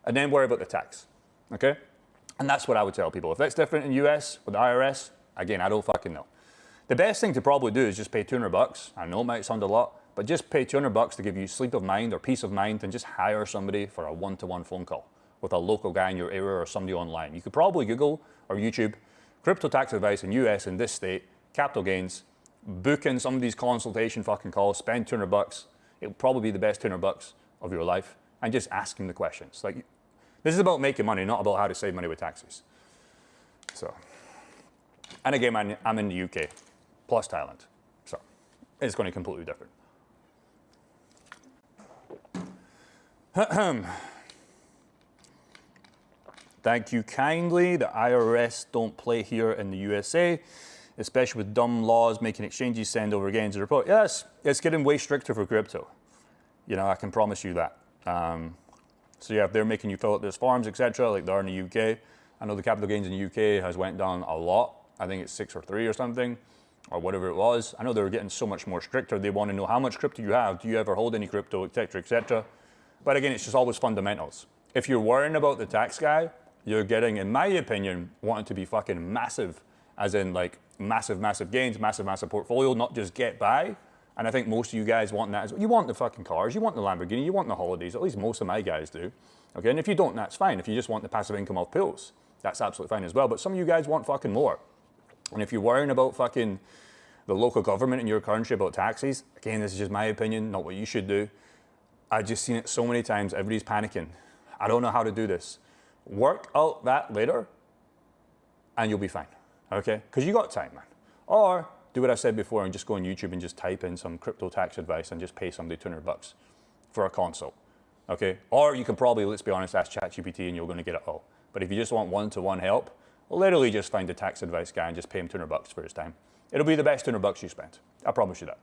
And then worry about the tax, okay? And that's what I would tell people. If that's different in US with the IRS, again, I don't fucking know. The best thing to probably do is just pay 200 bucks. I know it might sound a lot, but just pay 200 bucks to give you sleep of mind or peace of mind and just hire somebody for a one-to-one phone call with a local guy in your area or somebody online. You could probably Google or YouTube crypto tax advice in US in this state, capital gains, book in some of these consultation fucking calls, spend 200 bucks. It'll probably be the best 200 bucks of your life and just ask him the questions. Like, this is about making money, not about how to save money with taxes. So, and again, I'm in the UK plus Thailand. So it's going to be completely different. Thank you kindly. The IRS don't play here in the USA, especially with dumb laws making exchanges send over gains to report. Yes, it's getting way stricter for crypto. You know, I can promise you that. So yeah, if they're making you fill out those forms, etc., like they are in the UK, I know the capital gains in the UK has went down a lot. I think it's 6 or 3 or something, or whatever it was. I know they're getting so much more stricter. They want to know how much crypto you have. Do you ever hold any crypto, etc., etc. But again, it's just always fundamentals. If you're worrying about the tax guy, you're getting, in my opinion, wanting to be fucking massive, as in like massive, massive gains, massive, massive portfolio, not just get by. And I think most of you guys want that as well. You want the fucking cars, you want the Lamborghini, you want the holidays, at least most of my guys do. Okay, and if you don't, that's fine. If you just want the passive income off pills, that's absolutely fine as well. But some of you guys want fucking more. And if you're worrying about fucking the local government in your country about taxes, again, this is just my opinion, not what you should do. I've just seen it so many times, everybody's panicking. I don't know how to do this. Work out that later and you'll be fine, okay? Because you got time, man. Or do what I said before and just go on YouTube and just type in some crypto tax advice and just pay somebody 200 bucks for a consult, okay? Or you can probably, let's be honest, ask ChatGPT and you're gonna get it all. But if you just want one-to-one help, literally just find a tax advice guy and just pay him 200 bucks for his time. It'll be the best 200 bucks you spent. I promise you that.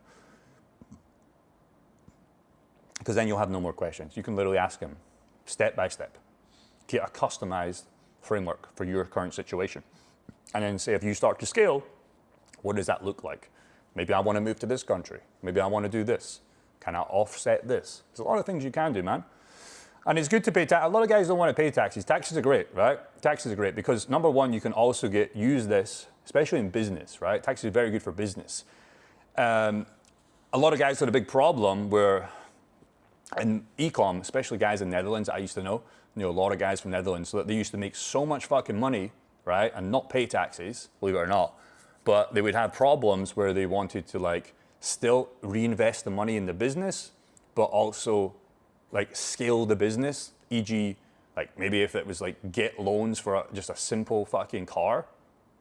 Because then you'll have no more questions. You can literally ask him step by step. Get a customized framework for your current situation. And then say if you start to scale, what does that look like? Maybe I want to move to this country. Maybe I want to do this. Can I offset this? There's a lot of things you can do, man. And it's good to pay tax. A lot of guys don't want to pay taxes. Taxes are great, right? Taxes are great because number one, you can also use this, especially in business, right? Taxes are very good for business. A lot of guys had a big problem where in e-com, especially guys in the Netherlands, I used to know a lot of guys from Netherlands, so that they used to make so much fucking money, right, and not pay taxes, believe it or not, but they would have problems where they wanted to like still reinvest the money in the business, but also like scale the business, e.g., like maybe if it was like get loans for just a simple fucking car,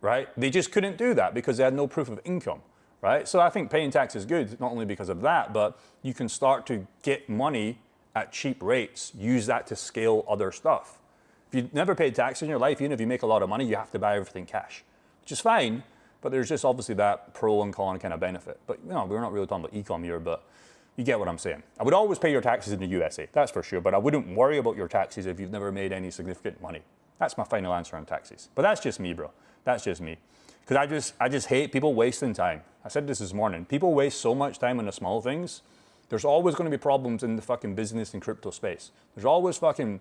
right? They just couldn't do that because they had no proof of income, right? So I think paying tax is good, not only because of that, but you can start to get money at cheap rates, use that to scale other stuff. If you've never paid tax in your life, even if you make a lot of money, you have to buy everything cash, which is fine, but there's just obviously that pro and con kind of benefit. But you know, we're not really talking about e-com here, but you get what I'm saying. I would always pay your taxes in the USA, that's for sure, but I wouldn't worry about your taxes if you've never made any significant money. That's my final answer on taxes. But that's just me, bro. That's just me. Because I just hate people wasting time. I said this morning. People waste so much time on the small things. There's always going to be problems in the fucking business and crypto space. There's always fucking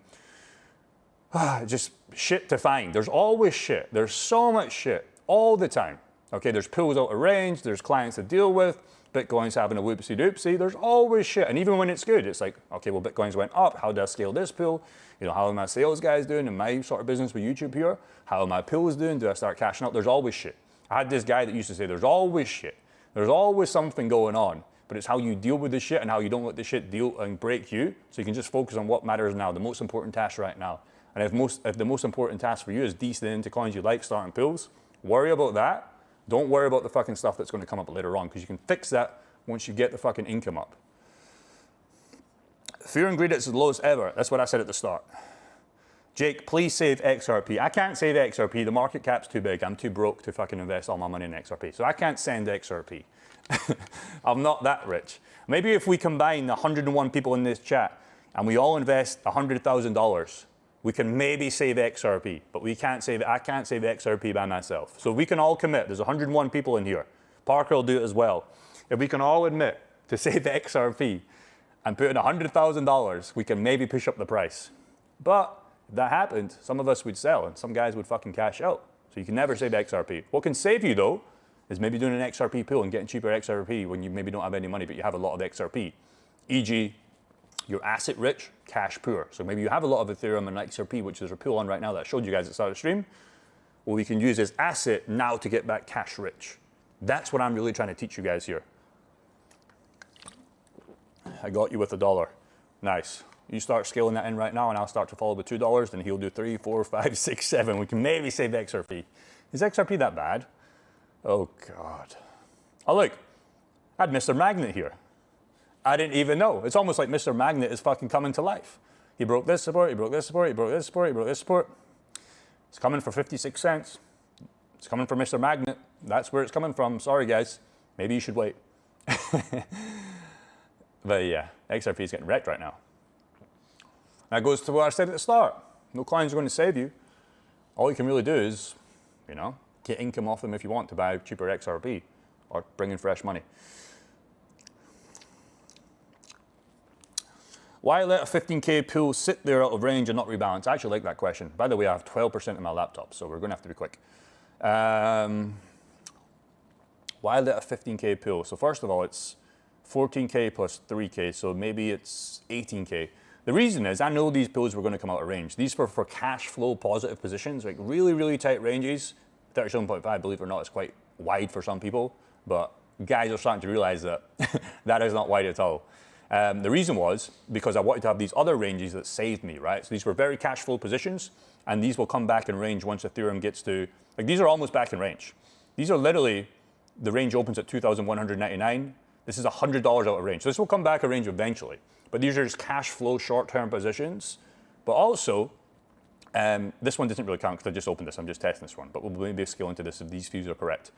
just shit to find. There's always shit. There's so much shit all the time. Okay, there's pools out of range. There's clients to deal with. Bitcoin's having a whoopsie doopsie. There's always shit. And even when it's good, it's like, okay, well, Bitcoin's went up. How do I scale this pool? You know, how are my sales guys doing in my sort of business with YouTube here? How are my pools doing? Do I start cashing out? There's always shit. I had this guy that used to say, there's always shit. There's always something going on, but it's how you deal with this shit and how you don't let this shit deal and break you, so you can just focus on what matters now, the most important task right now. And if the most important task for you is decent into coins you like, starting pools, worry about that. Don't worry about the fucking stuff that's going to come up later on, because you can fix that once you get the fucking income up. Fear and greed is the lowest ever. That's what I said at the start. Jake, please save XRP. I can't save XRP. The market cap's too big. I'm too broke to fucking invest all my money in XRP. So I can't send XRP. I'm not that rich. Maybe if we combine the 101 people in this chat and we all invest $100,000, we can maybe save XRP, but I can't save XRP by myself. So we can all commit. There's 101 people in here. Parker will do it as well. If we can all admit to save XRP and put in $100,000, we can maybe push up the price. But if that happened, some of us would sell and some guys would fucking cash out. So you can never save XRP. What can save you though is maybe doing an XRP pool and getting cheaper XRP when you maybe don't have any money, but you have a lot of XRP. E.g., you're asset rich, cash poor. So maybe you have a lot of Ethereum and XRP, which there's a pool on right now that I showed you guys at the start of the stream. Well, we can use this asset now to get back cash rich. That's what I'm really trying to teach you guys here. I got you with $1. Nice. You start scaling that in right now and I'll start to follow with $2, then he'll do 3, 4, 5, 6, 7. We can maybe save XRP. Is XRP that bad? Oh God. Oh look, I had Mr. Magnet here. I didn't even know. It's almost like Mr. Magnet is fucking coming to life. He broke this support, he broke this support, he broke this support, he broke this support. It's coming for 56 cents. It's coming from Mr. Magnet. That's where it's coming from. Sorry guys. Maybe you should wait. But yeah, XRP is getting wrecked right now. That goes to what I said at the start. No coins are going to save you. All you can really do is, you know, get income off them if you want to buy cheaper XRP or bring in fresh money. Why let a 15K pool sit there out of range and not rebalance? I actually like that question. By the way, I have 12% in my laptop, so we're going to have to be quick. Why let a 15K pool? So first of all, it's 14K plus 3K, so maybe it's 18K. The reason is I know these pools were going to come out of range. These were for cash flow positive positions, like really, really tight ranges. 37.5, believe it or not, is quite wide for some people, but guys are starting to realize that that is not wide at all. The reason was because I wanted to have these other ranges that saved me, right? So these were very cash flow positions, and these will come back in range once Ethereum gets to, like these are almost back in range. These are literally, the range opens at 2,199. This is $100 out of range. So this will come back in range eventually. But these are just cash flow short-term positions. But also, this one doesn't really count because I just opened this. I'm just testing this one. But we'll maybe scale into this if these views are correct.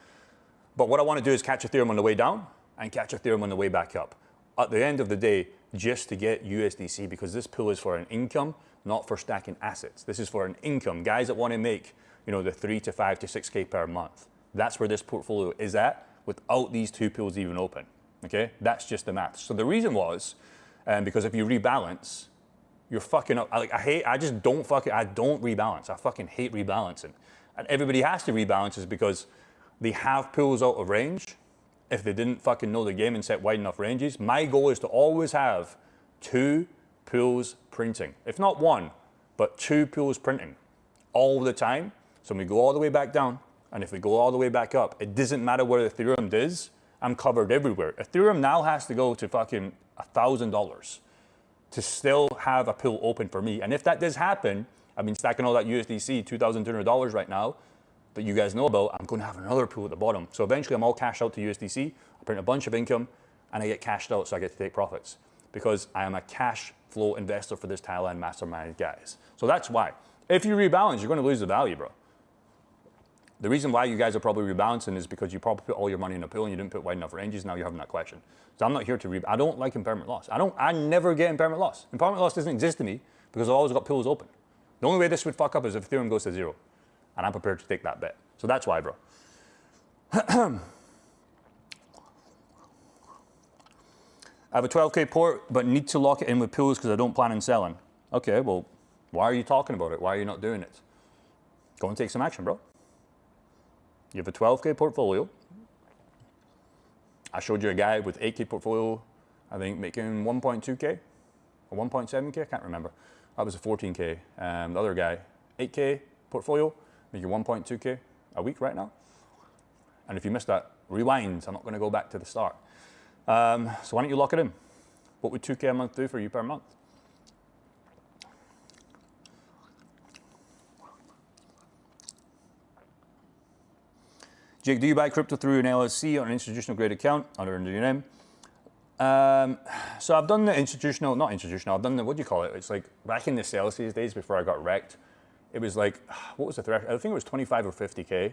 But what I want to do is catch Ethereum on the way down and catch Ethereum on the way back up. At the end of the day, just to get USDC, because this pool is for an income, not for stacking assets. This is for an income. Guys that want to make, you know, the 3 to 5 to 6K per month. That's where this portfolio is at without these two pools even open. Okay, that's just the math. So the reason was, because if you rebalance, you're fucking up. I don't rebalance. I fucking hate rebalancing. And everybody has to rebalance is because they have pools out of range. If they didn't fucking know the game and set wide enough ranges, my goal is to always have 2 pools printing. If not 1, but 2 pools printing all the time. So when we go all the way back down, and if we go all the way back up, it doesn't matter where Ethereum is. I'm covered everywhere. Ethereum now has to go to fucking $1,000 to still have a pool open for me. And if that does happen, I've been stacking all that USDC, $2,200 right now, that you guys know about. I'm going to have another pool at the bottom. So eventually I'm all cashed out to USDC. I print a bunch of income and I get cashed out so I get to take profits because I am a cash flow investor for this Thailand mastermind guys. So that's why. If you rebalance, you're going to lose the value, bro. The reason why you guys are probably rebalancing is because you probably put all your money in a pool and you didn't put wide enough ranges. Now you're having that question. So I'm not here to I don't like impairment loss. I never get impairment loss. Impairment loss doesn't exist to me because I've always got pools open. The only way this would fuck up is if Ethereum goes to 0. And I'm prepared to take that bet. So that's why, bro. I have a 12K port, but need to lock it in with pools because I don't plan on selling. Okay, well, why are you talking about it? Why are you not doing it? Go and take some action, bro. You have a 12K portfolio. I showed you a guy with 8K portfolio, I think making 1.2K or 1.7K, I can't remember. That was a 14K. The other guy, 8K portfolio, making 1.2K a week right now. And if you missed that rewind. I'm not going to go back to the start. So why don't you lock it in? What would 2K a month do for you per month? Jake, do you buy crypto through an LLC or an institutional grade account under your name? So I've done the institutional, not institutional, I've done the, what do you call it? It's like back in the Celsius days before I got wrecked, it was like, what was the threshold? I think it was 25 or 50K,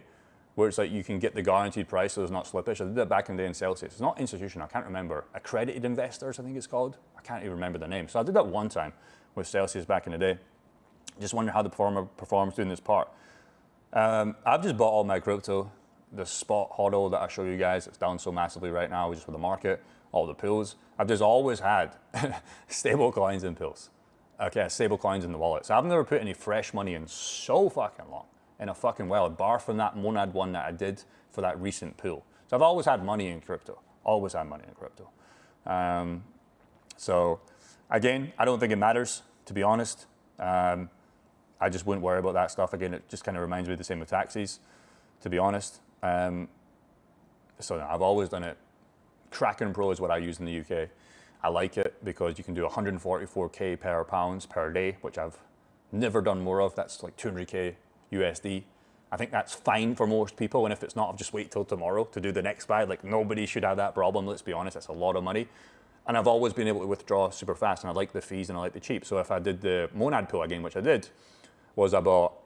where it's like you can get the guaranteed price so it's not slippage. I did that back in the day in Celsius. It's not institutional, I can't remember. Accredited investors, I think it's called. I can't even remember the name. So I did that one time with Celsius back in the day. Just wondering how the performs doing this part. I've just bought all my crypto. The spot hodl that I show you guys, it's down so massively right now just for the market, all the pools. I've just always had stable coins and pools. Okay, stable coins in the wallet. So I've never put any fresh money in so fucking long, in a fucking while, bar from that monad one that I did for that recent pool. So I've always had money in crypto, always had money in crypto. So again, I don't think it matters, to be honest. I just wouldn't worry about that stuff. Again, it just kind of reminds me of the same with taxis, to be honest. So I've always done it. Kraken Pro is what I use in the UK. I like it because you can do 144K per pounds per day, which I've never done more of. That's like 200K USD. I think that's fine for most people. And if it's not, I'll just wait till tomorrow to do the next buy. Like nobody should have that problem. Let's be honest, that's a lot of money. And I've always been able to withdraw super fast, and I like the fees and I like the cheap. So if I did the monad pool again, which I did, was about,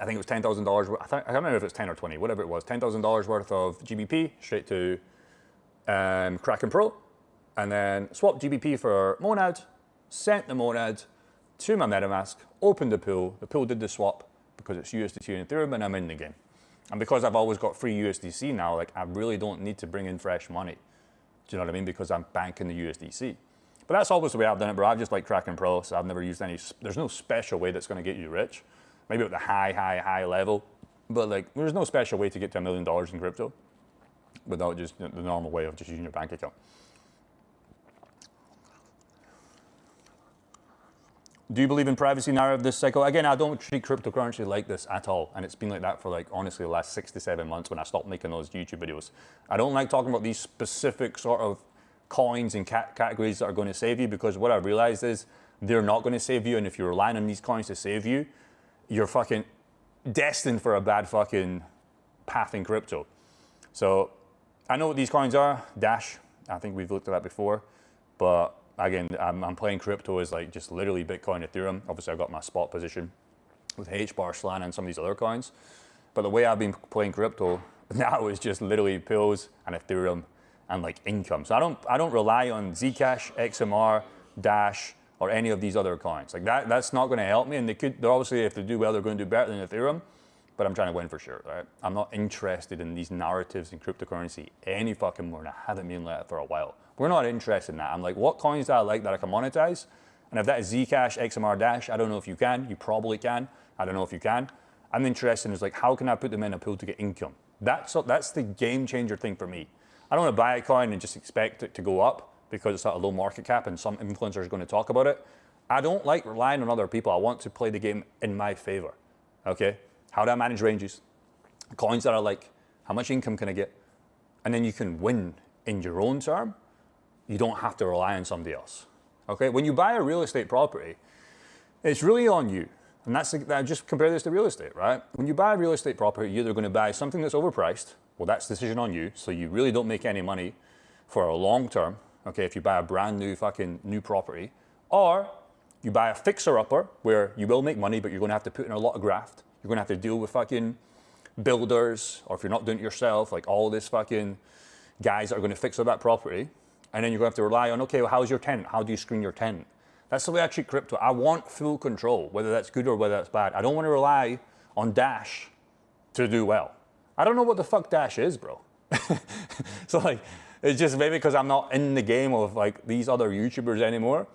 I think it was $10,000. I can't remember if it was 10 or 20, whatever it was. $10,000 worth of GBP straight to Kraken Pro, and then swapped GBP for monad, sent the monad to my MetaMask, opened the pool did the swap because it's USDT and Ethereum, and I'm in the game. And because I've always got free USDC now, like I really don't need to bring in fresh money. Do you know what I mean? Because I'm banking the USDC. But that's always the way I've done it, bro. I've just like Kraken Pro, so I've never used any, there's no special way that's gonna get you rich. Maybe at the high level, but like there's no special way to get to $1 million in crypto without just the normal way of just using your bank account. Do you believe in privacy narrative this cycle? Again, I don't treat cryptocurrency like this at all, and it's been like that for like honestly the last 6 to 7 months when I stopped making those YouTube videos. I don't like talking about these specific sort of coins and categories that are going to save you, because what I've realized is they're not going to save you, and if you're relying on these coins to save you, you're fucking destined for a bad fucking path in crypto. So I know what these coins are. Dash, I think we've looked at that before, but again, I'm playing crypto as like just literally Bitcoin, Ethereum. Obviously I've got my spot position with HBAR, Solana, and some of these other coins. But the way I've been playing crypto now is just literally pills and Ethereum and like income. So I don't rely on Zcash, XMR, Dash, or any of these other coins. Like that's not gonna help me, and they're obviously, if they do well, they're gonna do better than Ethereum, but I'm trying to win for sure, right? I'm not interested in these narratives in cryptocurrency any fucking more, and I haven't been like that for a while. We're not interested in that. I'm like, what coins do I like that I can monetize? And if that is Zcash, XMR, Dash, I don't know if you can, you probably can, I don't know if you can. I'm interested in is like, how can I put them in a pool to get income? That's the game changer thing for me. I don't wanna buy a coin and just expect it to go up because it's at a low market cap and some influencer is going to talk about it. I don't like relying on other people. I want to play the game in my favor, okay? How do I manage ranges? Coins that I like, how much income can I get? And then you can win in your own term. You don't have to rely on somebody else, okay? When you buy a real estate property, it's really on you. And I just compare this to real estate, right? When you buy a real estate property, you're either going to buy something that's overpriced. Well, that's the decision on you. So you really don't make any money for a long term. Okay, if you buy a brand new fucking new property, or you buy a fixer-upper where you will make money, but you're going to have to put in a lot of graft. You're going to have to deal with fucking builders, or if you're not doing it yourself, like all this fucking guys that are going to fix up that property, and then you're going to have to rely on, okay, well, how's your tenant? How do you screen your tenant? That's the way I treat crypto. I want full control, whether that's good or whether that's bad. I don't want to rely on Dash to do well. I don't know what the fuck Dash is, bro. So like, it's just maybe because I'm not in the game of like these other YouTubers anymore,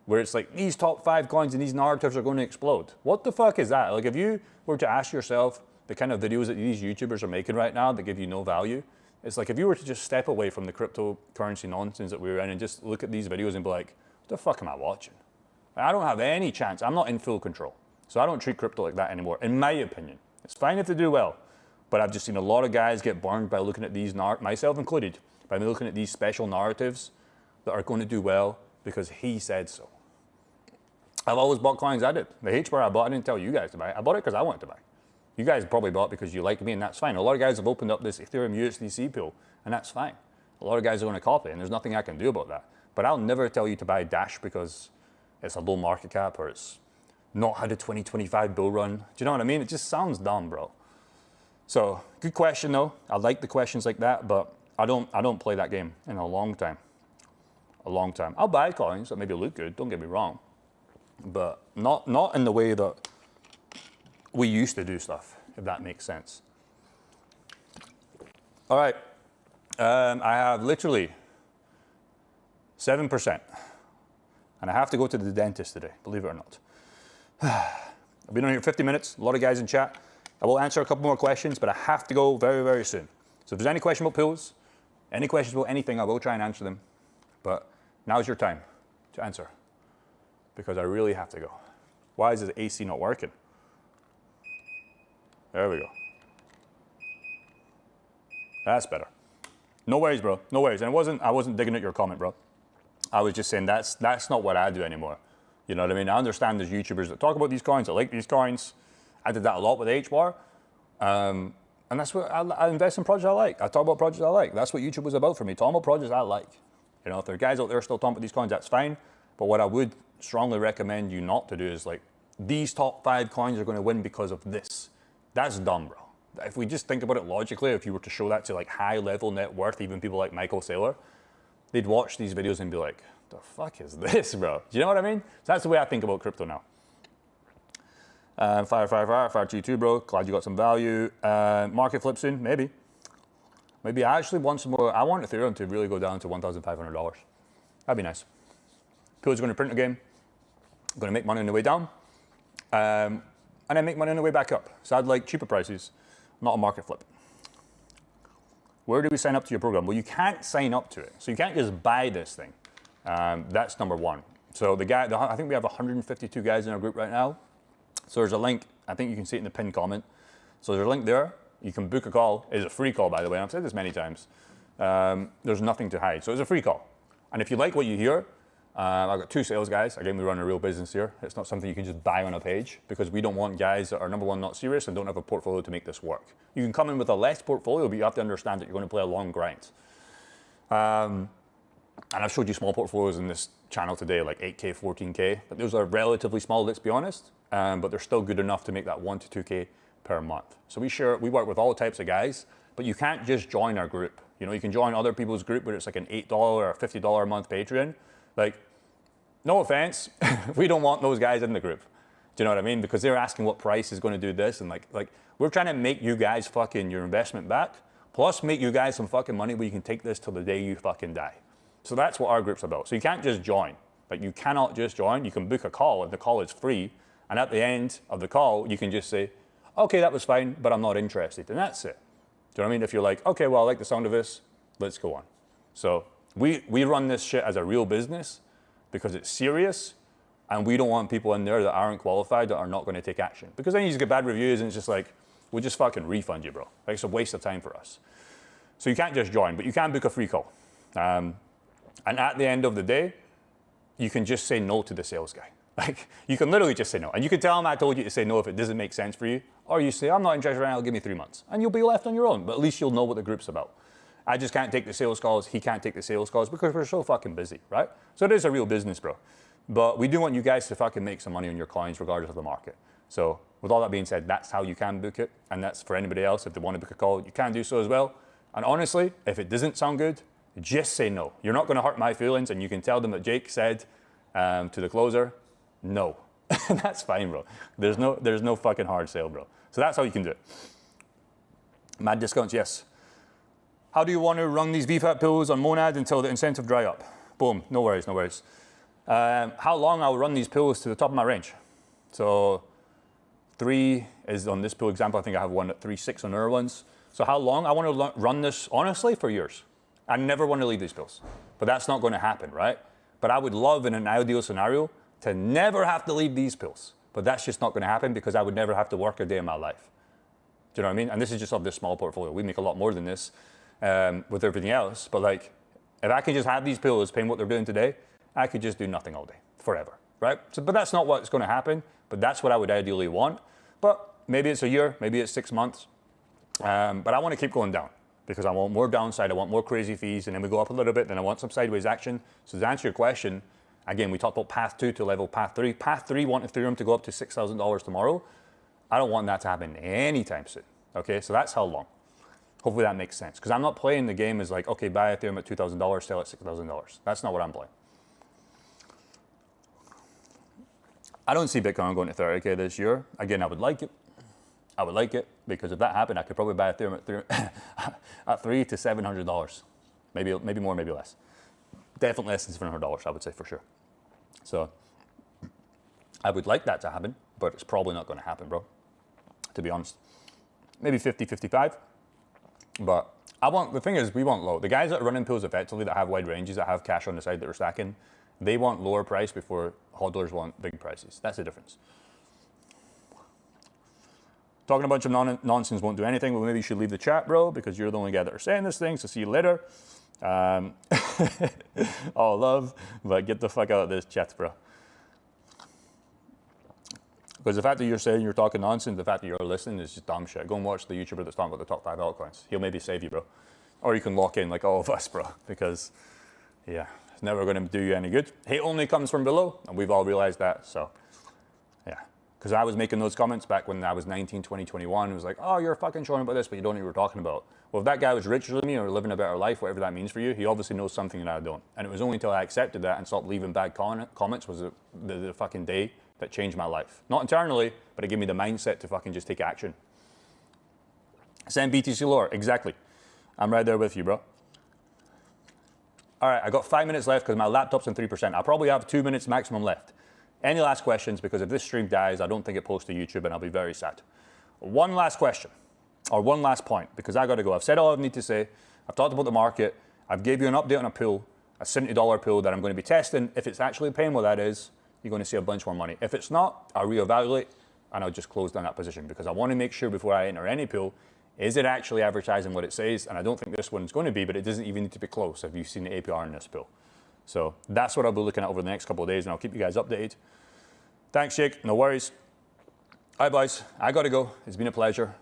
where it's like these top 5 coins and these narratives are going to explode. What the fuck is that? Like if you were to ask yourself the kind of videos that these YouTubers are making right now that give you no value, it's like if you were to just step away from the cryptocurrency nonsense that we're in and just look at these videos and be like, what the fuck am I watching? I don't have any chance. I'm not in full control. So I don't treat crypto like that anymore, in my opinion. It's fine if they do well, But I've just seen a lot of guys get burned by looking at these, myself included, by looking at these special narratives that are going to do well because he said so. I've always bought coins. I did. The H bar I bought, I didn't tell you guys to buy. I bought it because I wanted to buy. You guys probably bought because you like me, and that's fine. A lot of guys have opened up this Ethereum USDC pool, and that's fine. A lot of guys are going to copy, and there's nothing I can do about that. But I'll never tell you to buy Dash because it's a low market cap or it's not had a 2025 bull run. Do you know what I mean? It just sounds dumb, bro. So good question though. I like the questions like that, but I don't play that game in a long time. A long time. I'll buy coins that maybe look good. Don't get me wrong, but not in the way that we used to do stuff, if that makes sense. All right, I have literally 7%, and I have to go to the dentist today, believe it or not. I've been on here 50 minutes, a lot of guys in chat. I will answer a couple more questions, but I have to go very, very soon. So if there's any question about pools, any questions about anything, I will try and answer them. But now's your time to answer, because I really have to go. Why is the AC not working? There we go. That's better. No worries, bro. No worries. And I wasn't digging at your comment, bro. I was just saying that's not what I do anymore. You know what I mean? I understand there's YouTubers that talk about these coins, that like these coins. I did that a lot with H-bar. And that's what I invest in projects I like. I talk about projects I like. That's what YouTube was about for me. Talking about projects I like. You know, if there are guys out there still talking about these coins, that's fine. But what I would strongly recommend you not to do is like, these top 5 coins are going to win because of this. That's dumb, bro. If we just think about it logically, if you were to show that to like high level net worth, even people like Michael Saylor, they'd watch these videos and be like, the fuck is this, bro? Do you know what I mean? So that's the way I think about crypto now. Fire to you too, bro. Glad you got some value. Market flip soon, maybe. Maybe I actually want some more. I want Ethereum to really go down to $1,500. That'd be nice. Pool's going to print again. I'm going to make money on the way down. And then make money on the way back up. So I'd like cheaper prices, not a market flip. Where do we sign up to your program? Well, you can't sign up to it. So you can't just buy this thing. That's number one. So I think we have 152 guys in our group right now. So there's a link. I think you can see it in the pinned comment. So there's a link there. You can book a call. It's a free call, by the way. I've said this many times. There's nothing to hide. So it's a free call. And if you like what you hear, I've got 2 sales guys. Again, we run a real business here. It's not something you can just buy on a page because we don't want guys that are, number one, not serious and don't have a portfolio to make this work. You can come in with a less portfolio, but you have to understand that you're going to play a long grind. And I've showed you small portfolios in this channel today, like 8K, 14K. But those are relatively small, let's be honest. But they're still good enough to make that 1 to 2K per month. So we work with all types of guys, but you can't just join our group. You know, you can join other people's group where it's like an $8 or $50 a month Patreon. Like, no offense, we don't want those guys in the group. Do you know what I mean? Because they're asking what price is going to do this. And like we're trying to make you guys fucking your investment back, plus make you guys some fucking money where you can take this till the day you fucking die. So that's what our group's about. So you can't just join. Like you cannot just join. You can book a call and the call is free. And at the end of the call, you can just say, okay, that was fine, but I'm not interested. And that's it. Do you know what I mean? If you're like, okay, well, I like the sound of this, let's go on. So we run this shit as a real business because it's serious, and we don't want people in there that aren't qualified that are not going to take action. Because then you just get bad reviews, and it's just like, we'll just fucking refund you, bro. Like, it's a waste of time for us. So you can't just join, but you can book a free call. And at the end of the day, you can just say no to the sales guy. Like, you can literally just say no. And you can tell him I told you to say no if it doesn't make sense for you. Or you say, I'm not interested right now, give me 3 months. And you'll be left on your own, but at least you'll know what the group's about. I just can't take the sales calls. He can't take the sales calls because we're so fucking busy, right? So it is a real business, bro. But we do want you guys to fucking make some money on your coins regardless of the market. So with all that being said, that's how you can book it. And that's for anybody else. If they want to book a call, you can do so as well. And honestly, if it doesn't sound good, just say no. You're not going to hurt my feelings. And you can tell them that Jake said to the closer, no. That's fine, bro. There's no fucking hard sale, bro. So that's how you can do it. Mad discounts, yes. How do you want to run these VFAT pools on Monad until the incentive dry up? Boom, no worries, no worries. How long I'll run these pools to the top of my range? So 3 is on this pool example. I think I have one at 3.6 on other ones. So how long? I want to run this, honestly, for years. I never want to leave these pools. But that's not going to happen, right? But I would love, in an ideal scenario, to never have to leave these pools. But that's just not going to happen because I would never have to work a day in my life. Do you know what I mean? And this is just of this small portfolio. We make a lot more than this with everything else. But like, if I can just have these pools paying what they're doing today, I could just do nothing all day, forever, right? So, but that's not what's going to happen. But that's what I would ideally want. But maybe it's a year, maybe it's 6 months. But I want to keep going down because I want more downside. I want more crazy fees. And then we go up a little bit. Then I want some sideways action. So to answer your question, again, we talked about path 2 to level path 3. Path 3, want Ethereum to go up to $6,000 tomorrow. I don't want that to happen anytime soon. Okay, so that's how long. Hopefully that makes sense. Because I'm not playing the game as like, okay, buy Ethereum at $2,000, sell at $6,000. That's not what I'm playing. I don't see Bitcoin going to 30K this year. Again, I would like it. I would like it because if that happened, I could probably buy Ethereum at $300 to $700. Maybe more, maybe less. Definitely less than $700, I would say for sure. So I would like that to happen, but it's probably not going to happen, bro, to be honest. Maybe 50, 55. But the thing is, we want low. The guys that are running pools effectively, that have wide ranges, that have cash on the side that are stacking, they want lower price before hodlers want big prices. That's the difference. Talking a bunch of nonsense won't do anything. Well, maybe you should leave the chat, bro, because you're the only guy that are saying this thing. So see you later. All love, but get the fuck out of this chat, bro. Because the fact that you're saying you're talking nonsense, the fact that you're listening is just dumb shit. Go and watch the YouTuber that's talking about the top 5 altcoins. He'll maybe save you, bro. Or you can lock in like all of us, bro, because yeah. It's never going to do you any good. Hate only comes from below, and we've all realized that, so yeah. Because I was making those comments back when I was 19, 20, 21. It was like, oh, you're fucking showing about this, but you don't know what you're talking about. Well, if that guy was richer than me or living a better life, whatever that means for you, he obviously knows something that I don't. And it was only until I accepted that and stopped leaving bad comments was the fucking day that changed my life. Not internally, but it gave me the mindset to fucking just take action. Send BTC lower, exactly. I'm right there with you, bro. All right, I got 5 minutes left because my laptop's on 3%. I'll probably have 2 minutes maximum left. Any last questions? Because if this stream dies, I don't think it posts to YouTube and I'll be very sad. One last question, or one last point, because I gotta go. I've said all I need to say. I've talked about the market. I've gave you an update on a pool, a $70 pool that I'm gonna be testing. If it's actually paying what that is, you're gonna see a bunch more money. If it's not, I'll reevaluate and I'll just close down that position because I wanna make sure before I enter any pool, is it actually advertising what it says? And I don't think this one's going to be, but it doesn't even need to be close if you've seen the APR in this pool. So that's what I'll be looking at over the next couple of days, and I'll keep you guys updated. Thanks, Jake. No worries. All right, boys. I got to go. It's been a pleasure.